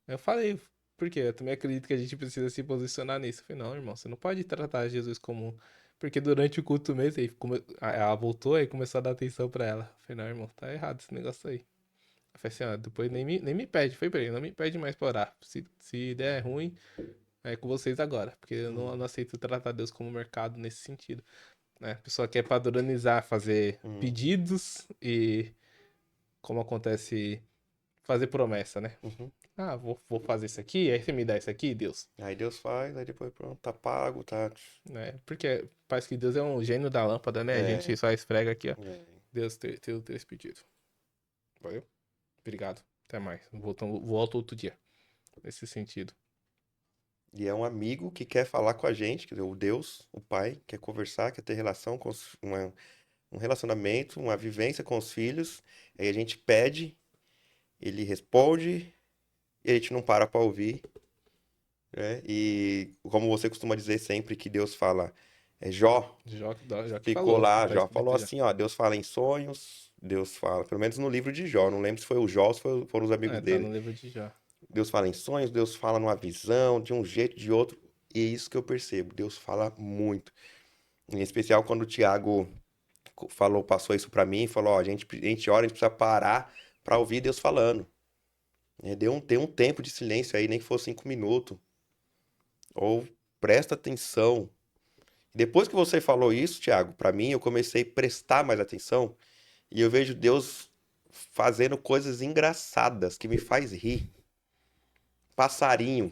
Aí eu falei, por quê? Eu também acredito que a gente precisa se posicionar nisso. Eu falei, não, irmão, você não pode tratar Jesus como. Porque durante o culto mesmo, ela voltou e começou a dar atenção pra ela. Eu falei, não, irmão, tá errado esse negócio aí. Eu falei assim, ó, depois nem me pede. Foi pra ele, não me pede mais pra orar. Se der ruim, com vocês agora, porque eu não aceito tratar Deus como mercado nesse sentido, né? A pessoa quer padronizar, fazer Hum, pedidos e, como acontece, fazer promessa, né? uhum. Ah, vou fazer isso aqui, aí você me dá isso aqui, Deus. Aí Deus faz, aí depois pronto, tá pago, tá. Né? Porque parece que Deus é um gênio da lâmpada, né? A gente É, só esfrega aqui, ó. é. Deus, teu esse pedido. Valeu? Obrigado. Até mais. Volto outro dia. Nesse sentido. E é um amigo que quer falar com a gente, quer dizer, o Deus, o Pai, quer conversar, quer ter relação com um relacionamento, uma vivência com os filhos. Aí a gente pede, ele responde, e a gente não para para ouvir, né? E como você costuma dizer sempre que Deus fala, Jó Já que ficou falou, lá, tá Jó falou escrito já. assim, ó, Deus fala em sonhos, Deus fala, pelo menos no livro de Jó, não lembro se foi o Jó ou se foram os amigos É, tá dele. no livro de Jó. Deus fala em sonhos, Deus fala numa visão, de um jeito, de outro, e é isso que eu percebo, Deus fala muito. Em especial quando o Tiago falou, passou isso pra mim, falou, ó, a gente ora, a gente precisa parar pra ouvir Deus falando. Tem um tempo de silêncio aí, nem que fosse 5 minutos. Ou presta atenção. Depois que você falou isso, Tiago, pra mim, eu comecei a prestar mais atenção e eu vejo Deus fazendo coisas engraçadas que me faz rir. Passarinho,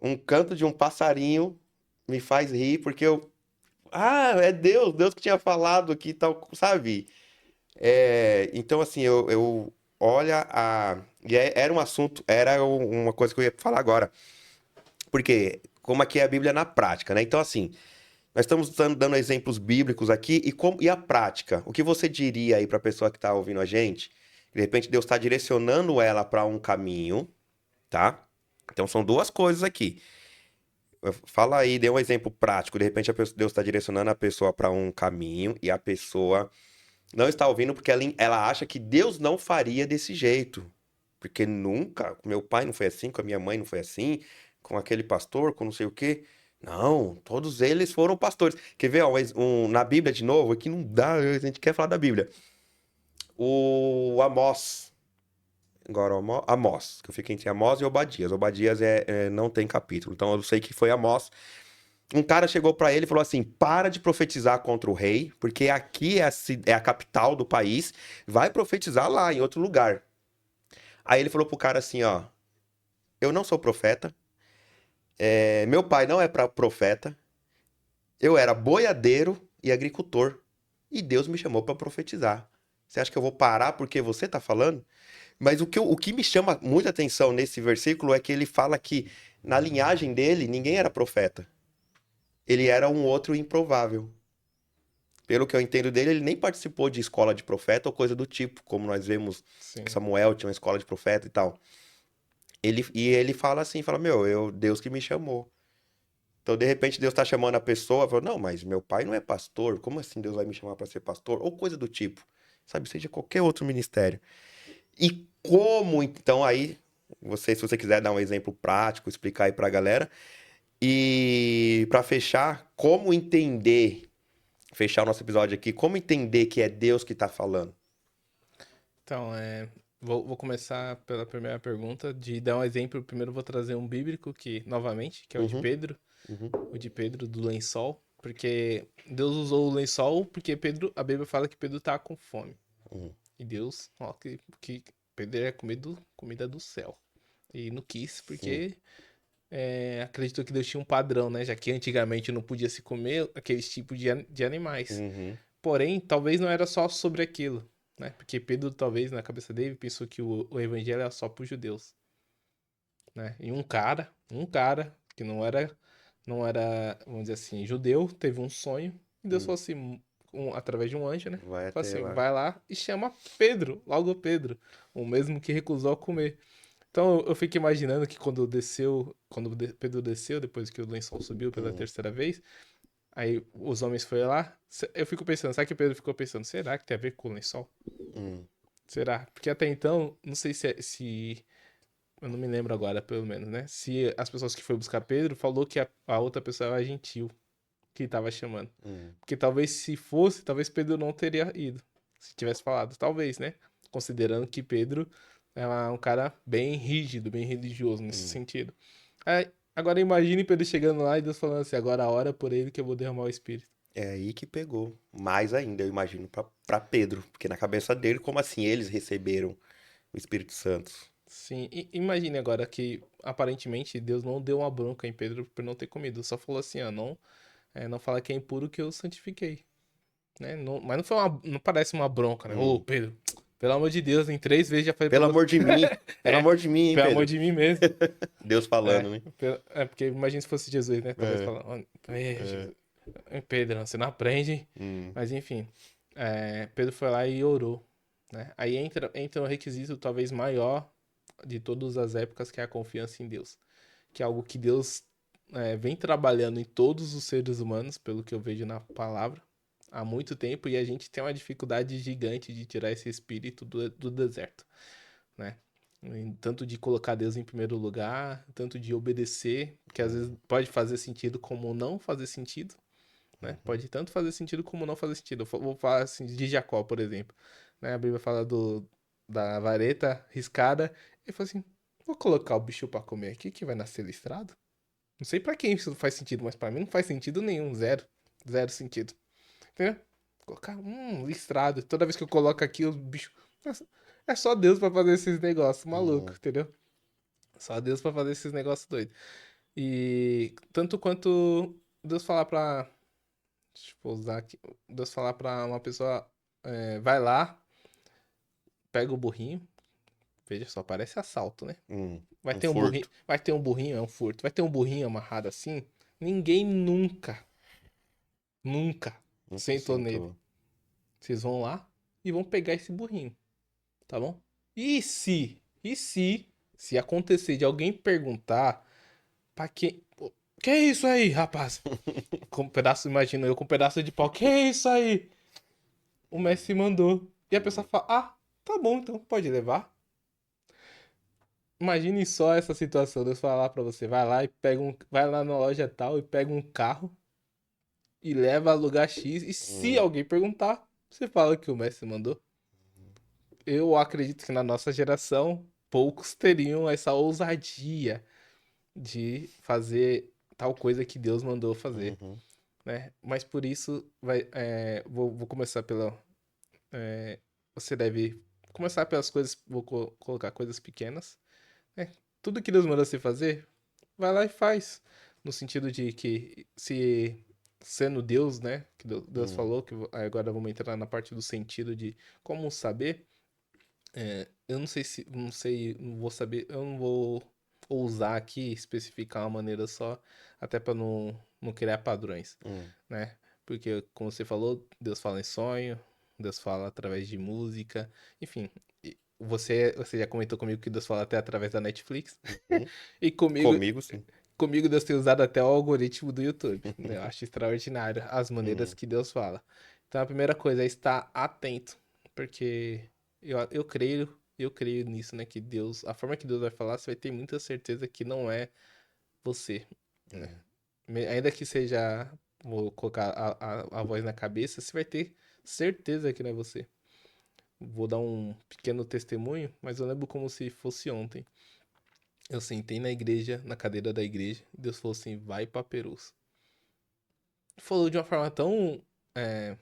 um canto de um passarinho me faz rir porque é Deus, Deus que tinha falado aqui, tal, sabe? Então, assim, eu olha era um assunto, uma coisa que eu ia falar agora. Porque, como aqui é a Bíblia na prática, né? Então, assim, nós estamos dando exemplos bíblicos aqui e a prática. O que você diria aí para a pessoa que está ouvindo a gente? De repente, Deus está direcionando ela para um caminho, tá? Então, são duas coisas aqui. Fala aí, dê um exemplo prático. De repente, Deus está direcionando a pessoa para um caminho e a pessoa não está ouvindo porque ela acha que Deus não faria desse jeito. Porque nunca, com meu pai não foi assim, com a minha mãe não foi assim, com aquele pastor, com não sei o quê. Não, todos eles foram pastores. Quer ver, ó, na Bíblia de novo, aqui não dá, a gente quer falar da Bíblia. O Amós, agora Amós, que eu fiquei entre Amós e Obadias. Obadias não tem capítulo, então eu sei que foi Amós. Um cara chegou pra ele e falou assim: para de profetizar contra o rei, porque aqui é a capital do país, vai profetizar lá, em outro lugar. Aí ele falou pro cara assim: ó, eu não sou profeta, meu pai não é profeta, eu era boiadeiro e agricultor, e Deus me chamou pra profetizar. Você acha que eu vou parar porque você tá falando? Mas o que me chama muita atenção nesse versículo é que ele fala que na linhagem dele ninguém era profeta. Ele era um outro improvável. Pelo que eu entendo dele, ele nem participou de escola de profeta ou coisa do tipo, como nós vemos que Sim. Samuel tinha uma escola de profeta e tal. Ele fala assim, fala, Deus que me chamou. Então, de repente, Deus está chamando a pessoa, fala, não, mas meu pai não é pastor, como assim Deus vai me chamar para ser pastor? Ou coisa do tipo, sabe? Seja qualquer outro ministério. E como, então, aí, se você quiser dar um exemplo prático, explicar aí pra galera. E para fechar, como entender, fechar o nosso episódio aqui, como entender que é Deus que tá falando? Então, vou começar pela primeira pergunta, de dar um exemplo. Primeiro eu vou trazer um bíblico, novamente, que é Uhum, uhum, o de Pedro do lençol, porque Deus usou o lençol porque a Bíblia fala que Pedro tá com fome. uhum, E Deus, ó, que Pedro é comida do céu. E não quis, sim, porque acreditou que Deus tinha um padrão, né? Já que antigamente não podia se comer aqueles tipos de animais. uhum, Porém, talvez não era só sobre aquilo, né? Porque Pedro, talvez, na cabeça dele, pensou que o evangelho era só para os judeus, né? E um cara que não era, vamos dizer assim, judeu, teve um sonho e Deus uhum. falou assim, através de um anjo, né? Vai Falou até assim, lá. vai lá e chama Pedro, logo Pedro, o mesmo que recusou a comer. Então eu fico imaginando que Pedro desceu, depois que o lençol subiu pela Uhum, terceira vez, aí os homens foram lá. Eu fico pensando, sabe que Pedro ficou pensando, será que tem a ver com o lençol? uhum, Será? Porque até então, não sei se eu não me lembro agora, pelo menos, né? Se as pessoas que foram buscar Pedro falou que a outra pessoa era gentil que estava chamando. uhum, Porque talvez se fosse, talvez Pedro não teria ido. Se tivesse falado, talvez, né? Considerando que Pedro É um cara bem rígido, bem religioso nesse Hum. sentido. Agora imagine Pedro chegando lá e Deus falando assim, agora a hora por ele que eu vou derramar o Espírito. É aí que pegou. Mais ainda, eu imagino, pra Pedro. Porque na cabeça dele, como assim eles receberam o Espírito Santo? Sim, imagine agora que aparentemente Deus não deu uma bronca em Pedro por não ter comido, só falou assim, ó, não fala que é impuro que eu santifiquei, né? Mas não foi não parece uma bronca, né? Ô, Hum. Pedro, pelo amor de Deus, em 3 vezes já falei pra Pelo você. amor de mim. Pelo É, amor de mim, hein, pelo amor Pedro? de mim mesmo. Deus falando, né? Porque imagina se fosse Jesus, né? Talvez É, falando, é. Jesus, Pedro, você não aprende. Hum. Mas enfim, Pedro foi lá e orou, né? Aí entra um requisito talvez maior de todas as épocas, que é a confiança em Deus. Que é algo que Deus vem trabalhando em todos os seres humanos, pelo que eu vejo na palavra, há muito tempo, e a gente tem uma dificuldade gigante de tirar esse espírito do deserto, né? Tanto de colocar Deus em primeiro lugar, tanto de obedecer, que às vezes Hum. pode fazer sentido como não fazer sentido, né? Uhum. Pode tanto fazer sentido como não fazer sentido. Vou falar assim de Jacó, por exemplo. Né? A Bíblia fala da vareta riscada. Ele falou assim: vou colocar o bicho pra comer aqui que vai nascer listrado. Não sei pra quem isso faz sentido, mas pra mim não faz sentido nenhum. Zero. Zero sentido. Entendeu? Colocar, listrado. Toda vez que eu coloco aqui, o bicho. Nossa, é só Deus pra fazer esses negócios malucos, Uhum. entendeu? Só Deus pra fazer esses negócios doidos. E tanto quanto Deus falar pra. Deixa eu usar aqui. Deus falar pra uma pessoa, vai lá, pega o burrinho. Veja só, parece assalto, né? Vai Um ter um burrinho, furto. vai ter um burrinho, é um furto. Vai ter um burrinho amarrado assim. Ninguém nunca, nunca Nunca sentou nele. sentou. Vocês vão lá e vão pegar esse burrinho, tá bom? Se acontecer de alguém perguntar pra quem, "Pô, que é isso aí, rapaz? Com um pedaço, imagina eu com um pedaço de pau, que é isso aí? O Messi mandou. E a pessoa Hum. fala, tá bom, então pode levar. Imagine só essa situação, Deus falar pra você, vai lá e vai lá na loja tal e pega um carro e leva a lugar X. E se Hum. alguém perguntar, você fala que o Messi mandou. Eu acredito que na nossa geração, poucos teriam essa ousadia de fazer tal coisa que Deus mandou fazer, Uhum. né? Mas por isso, vou começar pela. Você deve começar pelas coisas, vou colocar coisas pequenas. Tudo que Deus manda você fazer, vai lá e faz. No sentido de que se sendo Deus, né? Que Deus Hum. falou, agora vamos entrar na parte do sentido de como saber. Eu não sei se. Não sei, não vou saber. Eu não vou ousar aqui especificar uma maneira só, até para não criar padrões, Hum. né? Porque, como você falou, Deus fala em sonho, Deus fala através de música, enfim. Você já comentou comigo que Deus fala até através da Netflix. Hum. E Comigo, sim. comigo Deus tem usado até o algoritmo do YouTube, né? Eu acho extraordinário as maneiras Hum. que Deus fala. Então a primeira coisa é estar atento, porque eu creio nisso, né? Que Deus, a forma que Deus vai falar, você vai ter muita certeza que não é você, né? Hum. Ainda que seja, vou colocar a voz na cabeça, você vai ter certeza que não é você. Vou dar um pequeno testemunho, mas eu lembro como se fosse ontem. Eu sentei na igreja, na cadeira da igreja, e Deus falou assim: vai pra Perus. Falou de uma forma é,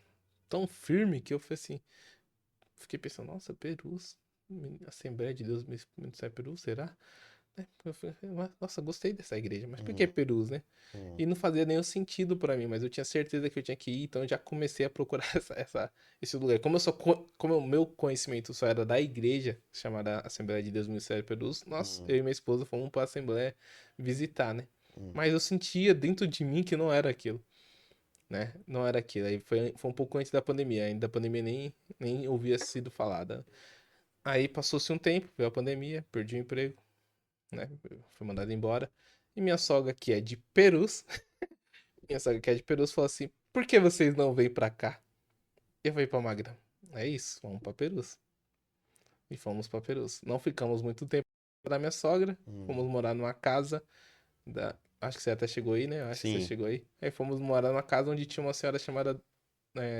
tão firme que eu falei assim, fiquei pensando, nossa, Perus, Assembleia de Deus Ministério Perus, será? Eu falei, nossa, gostei dessa igreja, mas por que Hum. Perus, né? Hum. E não fazia nenhum sentido pra mim, mas eu tinha certeza que eu tinha que ir, então eu já comecei a procurar esse lugar. Como o meu conhecimento só era da igreja, chamada Assembleia de Deus Ministério Perus, nós, Hum. eu e minha esposa fomos pra Assembleia visitar, né? Hum. Mas eu sentia dentro de mim que não era aquilo, né? Não era aquilo. Aí foi um pouco antes da pandemia, ainda a pandemia nem ouvia sido falada. Aí passou-se um tempo, veio a pandemia, perdi o emprego, né? Fui mandado embora. E minha sogra, que é de Perus, minha sogra que é de Perus, falou assim: por que vocês não vêm pra cá? E eu falei pra Magda: é isso, vamos pra Perus. E fomos pra Perus. Não ficamos muito tempo da minha sogra, Hum. fomos morar numa casa. Acho que você até chegou aí, né? Acho que você Sim. chegou aí. Aí fomos morar numa casa onde tinha uma senhora chamada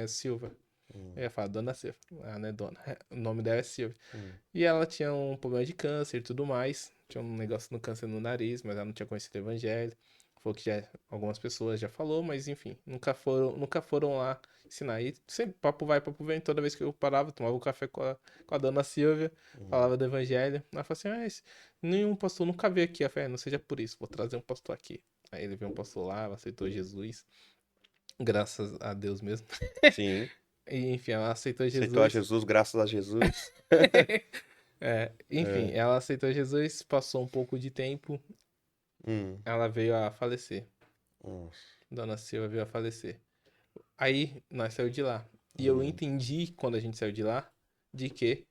Silva. Eu ia falar Dona Silvia. Ah, não é Dona. O nome dela é Silvia. Hum. E ela tinha um problema de câncer e tudo mais. Tinha um negócio no câncer no nariz, mas ela não tinha conhecido o evangelho. Falou que já, algumas pessoas já falou, mas enfim, nunca foram lá ensinar. E sempre papo vai, papo vem. Toda vez que eu parava, tomava um café com a Dona Silvia, falava do evangelho. Ela falou assim, nenhum pastor nunca veio aqui. Eu falei, não seja por isso, vou trazer um pastor aqui. Aí ele veio um pastor lá, aceitou Jesus. Graças a Deus mesmo. Sim. E, enfim, ela aceitou Aceitou a Jesus. Jesus, graças a Jesus. Enfim, É. ela aceitou Jesus, passou um pouco de tempo, Hum. ela veio a falecer. Nossa. Dona Silva veio a falecer. Aí nós saímos de lá. E eu Hum. entendi, quando a gente saiu de lá, de que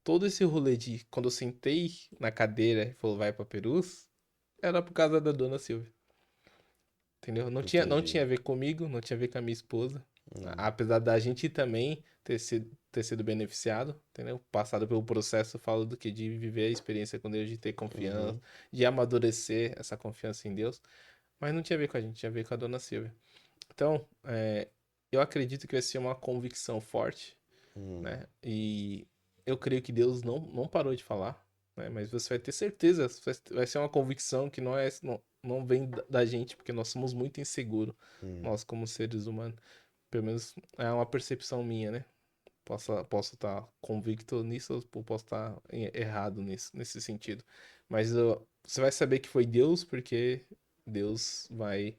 todo esse rolê de quando eu sentei na cadeira e falou vai pra Perus, era por causa da Dona Silvia. Entendeu? Não tinha a Entendi. ver comigo, não tinha a ver com a minha esposa. Hum. Apesar da gente também ter sido beneficiado, entendeu? Passado pelo processo, falo do que? De viver a experiência com Deus, de ter confiança, Uhum. de amadurecer essa confiança em Deus. Mas não tinha a ver com a gente, tinha a ver com a Dona Silvia. Então, eu acredito que vai ser uma convicção forte, Hum. né? E eu creio que Deus não parou de falar, né? Mas você vai ter certeza, vai ser uma convicção que não vem da gente, porque nós somos muito inseguros, Hum. nós como seres humanos. Pelo menos é uma percepção minha, né? Posso estar convicto nisso, ou posso estar errado nesse sentido. Mas você vai saber que foi Deus, porque Deus vai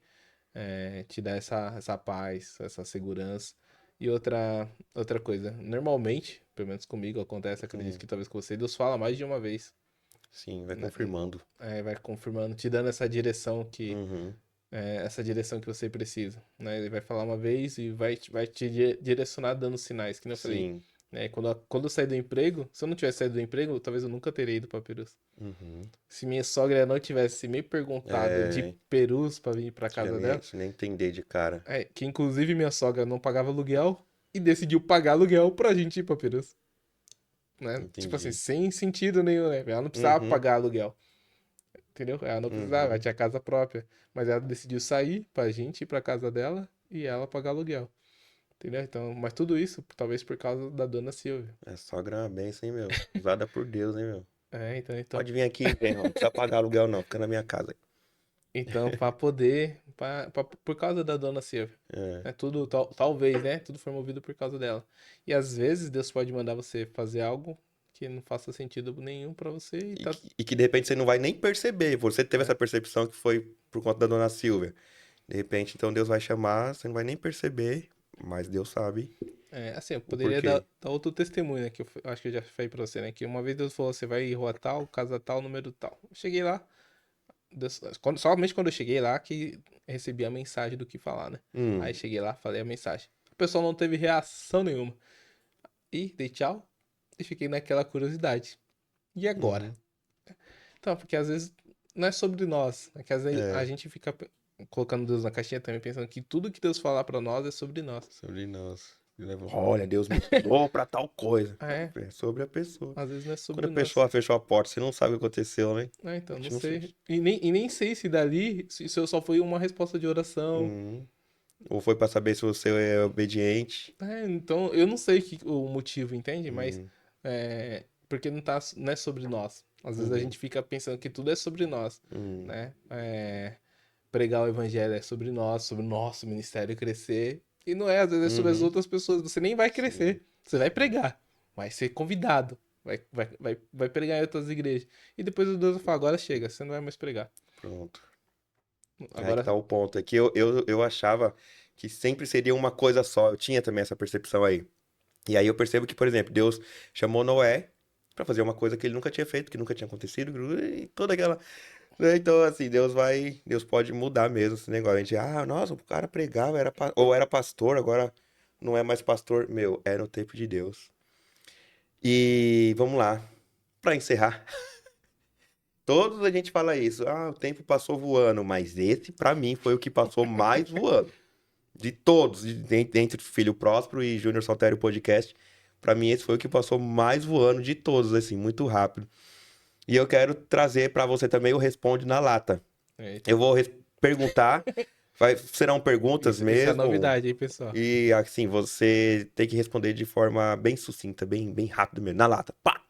te dar essa paz, essa segurança. E outra coisa, normalmente, pelo menos comigo acontece, acredito Hum. que talvez com você, Deus fala mais de uma vez, Sim, vai né? confirmando. Vai confirmando, te dando Uhum. essa direção que você precisa, né? Ele vai falar uma vez e vai te direcionar dando sinais, que nem eu falei, Sim. né? Quando eu saí do emprego, se eu não tivesse saído do emprego, talvez eu nunca teria ido para Perus. Uhum. Se minha sogra não tivesse me perguntado de É, Perus para vir para você já casa nem, dela, você nem entender de cara. que inclusive minha sogra não pagava aluguel e decidiu pagar aluguel pra gente ir pra Perus, né? Tipo assim, Entendi. sem sentido nenhum, né? Ela não precisava Uhum. pagar aluguel, entendeu? Ela não precisava, ela Uhum. tinha casa própria, mas ela decidiu sair pra gente ir pra casa dela e ela pagar aluguel, entendeu? Então, mas tudo isso talvez por causa da dona Silvia. É sogra é uma benção, hein, meu? Usada por Deus, hein, meu? Então, Pode vir aqui, vem, ó. Não precisa pagar aluguel, não. Fica na minha casa. então para poder, por causa da dona Silvia. É. É tudo, talvez, né? Tudo foi movido por causa dela. E às vezes Deus pode mandar você fazer algo que não faça sentido nenhum pra você e E tá. que, e que de repente você não vai nem perceber. Você teve É, essa percepção que foi por conta da dona Silvia. De repente, então Deus vai chamar, você não vai nem perceber, mas Deus sabe assim, eu o poderia dar, porquê. dar outro testemunho, né? Que eu acho que eu já falei pra você, né? Que uma vez Deus falou: você vai em rua tal, casa tal, número tal. Eu cheguei lá, somente quando eu cheguei lá que recebi a mensagem do que falar, né? Aí Hum. cheguei lá, falei a mensagem. O pessoal não teve reação nenhuma. E dei tchau e fiquei naquela curiosidade. E agora? Uhum. Então, porque às vezes não é sobre nós. É que às vezes a É, gente fica colocando Deus na caixinha também, pensando que tudo que Deus falar pra nós é sobre nós. sobre nós. Olha, Deus me usou pra tal coisa. É, É sobre a pessoa. às vezes não é Quando sobre a nós. pessoa fechou a porta, você não sabe o que aconteceu, né? Então, não Continua fechando. sei. E nem sei se dali, se isso só foi uma resposta de oração. Uhum. Ou foi pra saber se você é obediente. Então, eu não sei o motivo, entende? Mas, Uhum. porque não é sobre nós. Às vezes a Uhum. gente fica pensando que tudo é sobre nós, Uhum. né? Pregar o evangelho é sobre nós, sobre o nosso ministério crescer. E não é, às vezes é sobre as Uhum. outras pessoas. Você nem vai Sim, crescer. Você vai sim. pregar. Vai ser convidado. Vai pregar em outras igrejas. E depois o Deus vai falar, agora chega, você não vai mais pregar. Pronto. Aí que Agora, tá o ponto. É que eu achava que sempre seria uma coisa só. Eu tinha também essa percepção aí. E aí eu percebo que, por exemplo, Deus chamou Noé pra fazer uma coisa que ele nunca tinha feito, que nunca tinha acontecido, e toda aquela. Né? Então, assim, Deus pode mudar mesmo esse negócio. A gente, nossa, o cara pregava, ou era pastor, agora não é mais pastor. Meu, é no tempo de Deus. E vamos lá, pra encerrar. Todos a gente fala isso. O tempo passou voando, mas esse, pra mim, foi o que passou mais voando. De todos, entre Filho Próspero e Júnior Saltério Podcast, pra mim esse foi o que passou mais voando de todos, assim, muito rápido. E eu quero trazer pra você também o Responde na Lata. eita. Eu vou perguntar, Serão perguntas Isso é a mesmo. novidade, hein, pessoal? E assim, você tem que responder de forma bem sucinta, bem rápido mesmo, na lata. Pá!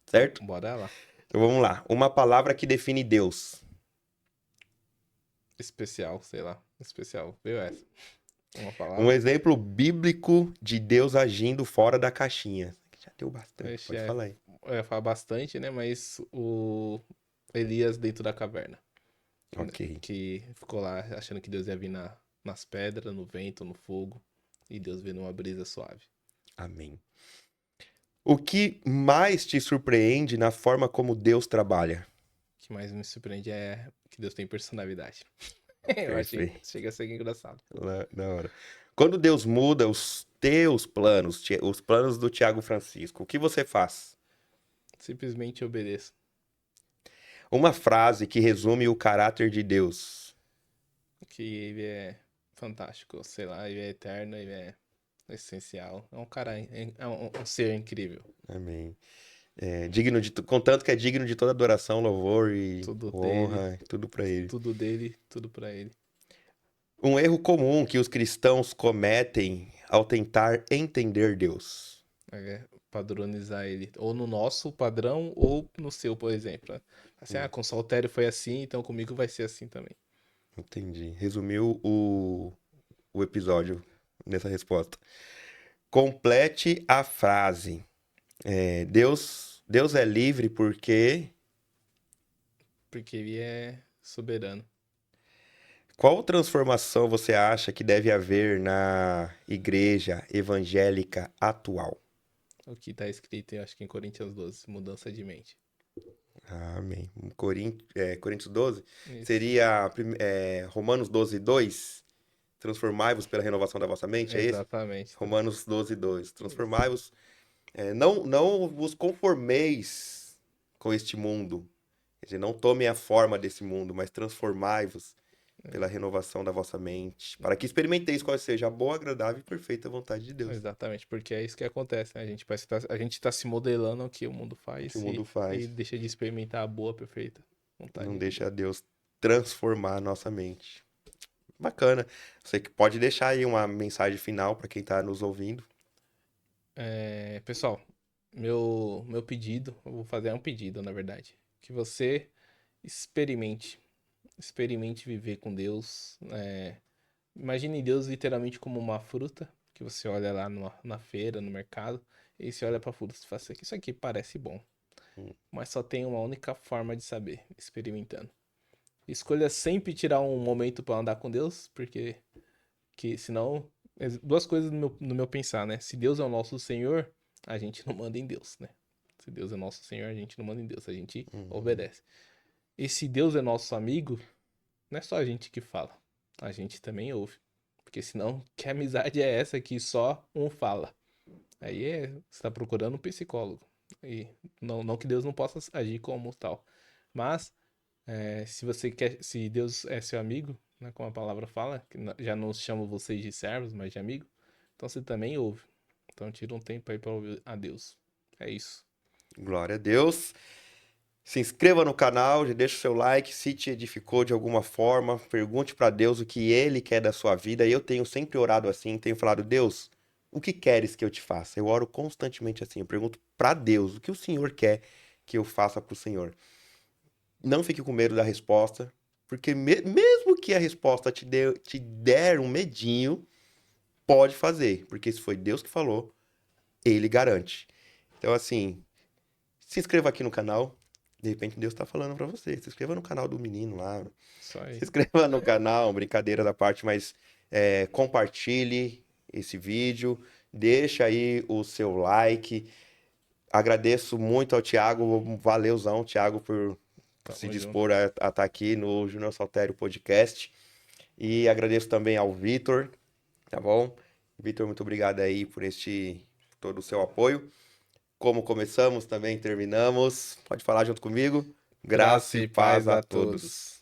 Certo? Bora lá. Então vamos lá. Uma palavra que define Deus. Especial, sei lá. Especial. Veio essa. Uma Um palavra. exemplo bíblico de Deus agindo fora da caixinha. Já deu bastante, Ixi, pode falar aí. eu ia falar bastante, né? Mas o Elias dentro da caverna. Né, Ok. que ficou lá achando que Deus ia vir nas pedras, no vento, no fogo. E Deus veio numa brisa suave. Amém. O que mais te surpreende na forma como Deus trabalha? O que mais me surpreende é que Deus tem personalidade. Eu achei, Perfeito. chega a ser engraçado. Na hora. Quando Deus muda os teus planos, os planos do Tiago Francisco, o que você faz? Simplesmente obedeço. Uma frase que resume o caráter de Deus. Que ele é fantástico, sei lá, ele é eterno, ele é essencial. É um cara, um ser incrível. Amém. Contanto que é digno de toda adoração, louvor e Tudo dele, honra, tudo para ele. tudo dele, tudo pra ele. Um erro comum que os cristãos cometem ao tentar entender Deus. É padronizar ele, ou no nosso padrão, ou no seu, por exemplo. Né? Assim, Hum, com o Saltério foi assim, então comigo vai ser assim também. Entendi. Resumiu o episódio nessa resposta. Complete a frase. Deus é livre porque. Porque ele é soberano. Qual transformação você acha que deve haver na igreja evangélica atual? O que tá escrito, eu acho que em Coríntios 12, mudança de mente. Amém. Coríntios 12 Isso. seria Romanos 12, 2. Transformai-vos pela renovação da vossa mente, é esse? Exatamente. Romanos 12, 2. Isso. Transformai-vos. Não vos conformeis com este mundo. Quer dizer, não tomem a forma desse mundo, mas transformai-vos pela renovação da vossa mente, para que experimenteis qual seja a boa, agradável e perfeita vontade de Deus. Exatamente, porque é isso que acontece, né? A gente parece que a gente tá se modelando o que o mundo O que o faz mundo e faz. deixa de experimentar a boa, perfeita Não vontade de deixa Deus. Deus transformar a nossa mente. Bacana. Você que pode deixar aí uma mensagem final para quem está nos ouvindo. Pessoal, meu pedido, eu vou fazer um pedido, na verdade, que você experimente, experimente viver com Deus. Imagine Deus literalmente como uma fruta que você olha lá na feira, no mercado, e você olha pra fruta e fala assim, isso aqui parece bom, mas só tem uma única forma de saber, experimentando. Escolha sempre tirar um momento para andar com Deus, porque senão duas coisas no meu pensar, né? Se Deus é o nosso Senhor, a gente não manda em Deus, né? Se Deus é nosso Senhor, a gente não manda em Deus, a gente Uhum. obedece. E se Deus é nosso amigo, não é só a gente que fala, a gente também ouve. Porque senão, que amizade é essa que só um fala? Aí você está procurando um psicólogo. E não que Deus não possa agir como tal. Mas se você quer, se Deus é seu amigo, né, como a palavra fala, que já não chama vocês de servos, mas de amigo, então você também ouve. Então tira um tempo aí para ouvir a Deus. É isso. Glória a Deus. Se inscreva no canal, já deixa o seu like, se te edificou de alguma forma, pergunte para Deus o que Ele quer da sua vida. E eu tenho sempre orado assim, tenho falado, Deus, o que queres que eu te faça? Eu oro constantemente assim, eu pergunto para Deus o que o Senhor quer que eu faça para o Senhor. Não fique com medo da resposta, porque mesmo que a resposta te der um medinho, pode fazer, porque se foi Deus que falou, Ele garante. Então, assim, se inscreva aqui no canal. De repente Deus está falando para você. Se inscreva no canal do menino lá. Isso Se aí. inscreva no canal, brincadeira da parte, mas compartilhe esse vídeo. Deixa aí o seu like. Agradeço muito ao Thiago. Valeuzão, Thiago, por se Tamo junto. dispor a estar aqui no Júnior Saltério Podcast. E agradeço também ao Vitor, tá bom? Vitor, muito obrigado aí por todo o seu apoio. Como começamos, também terminamos. Pode falar junto comigo. Graça Graça e e paz paz a a todos. todos.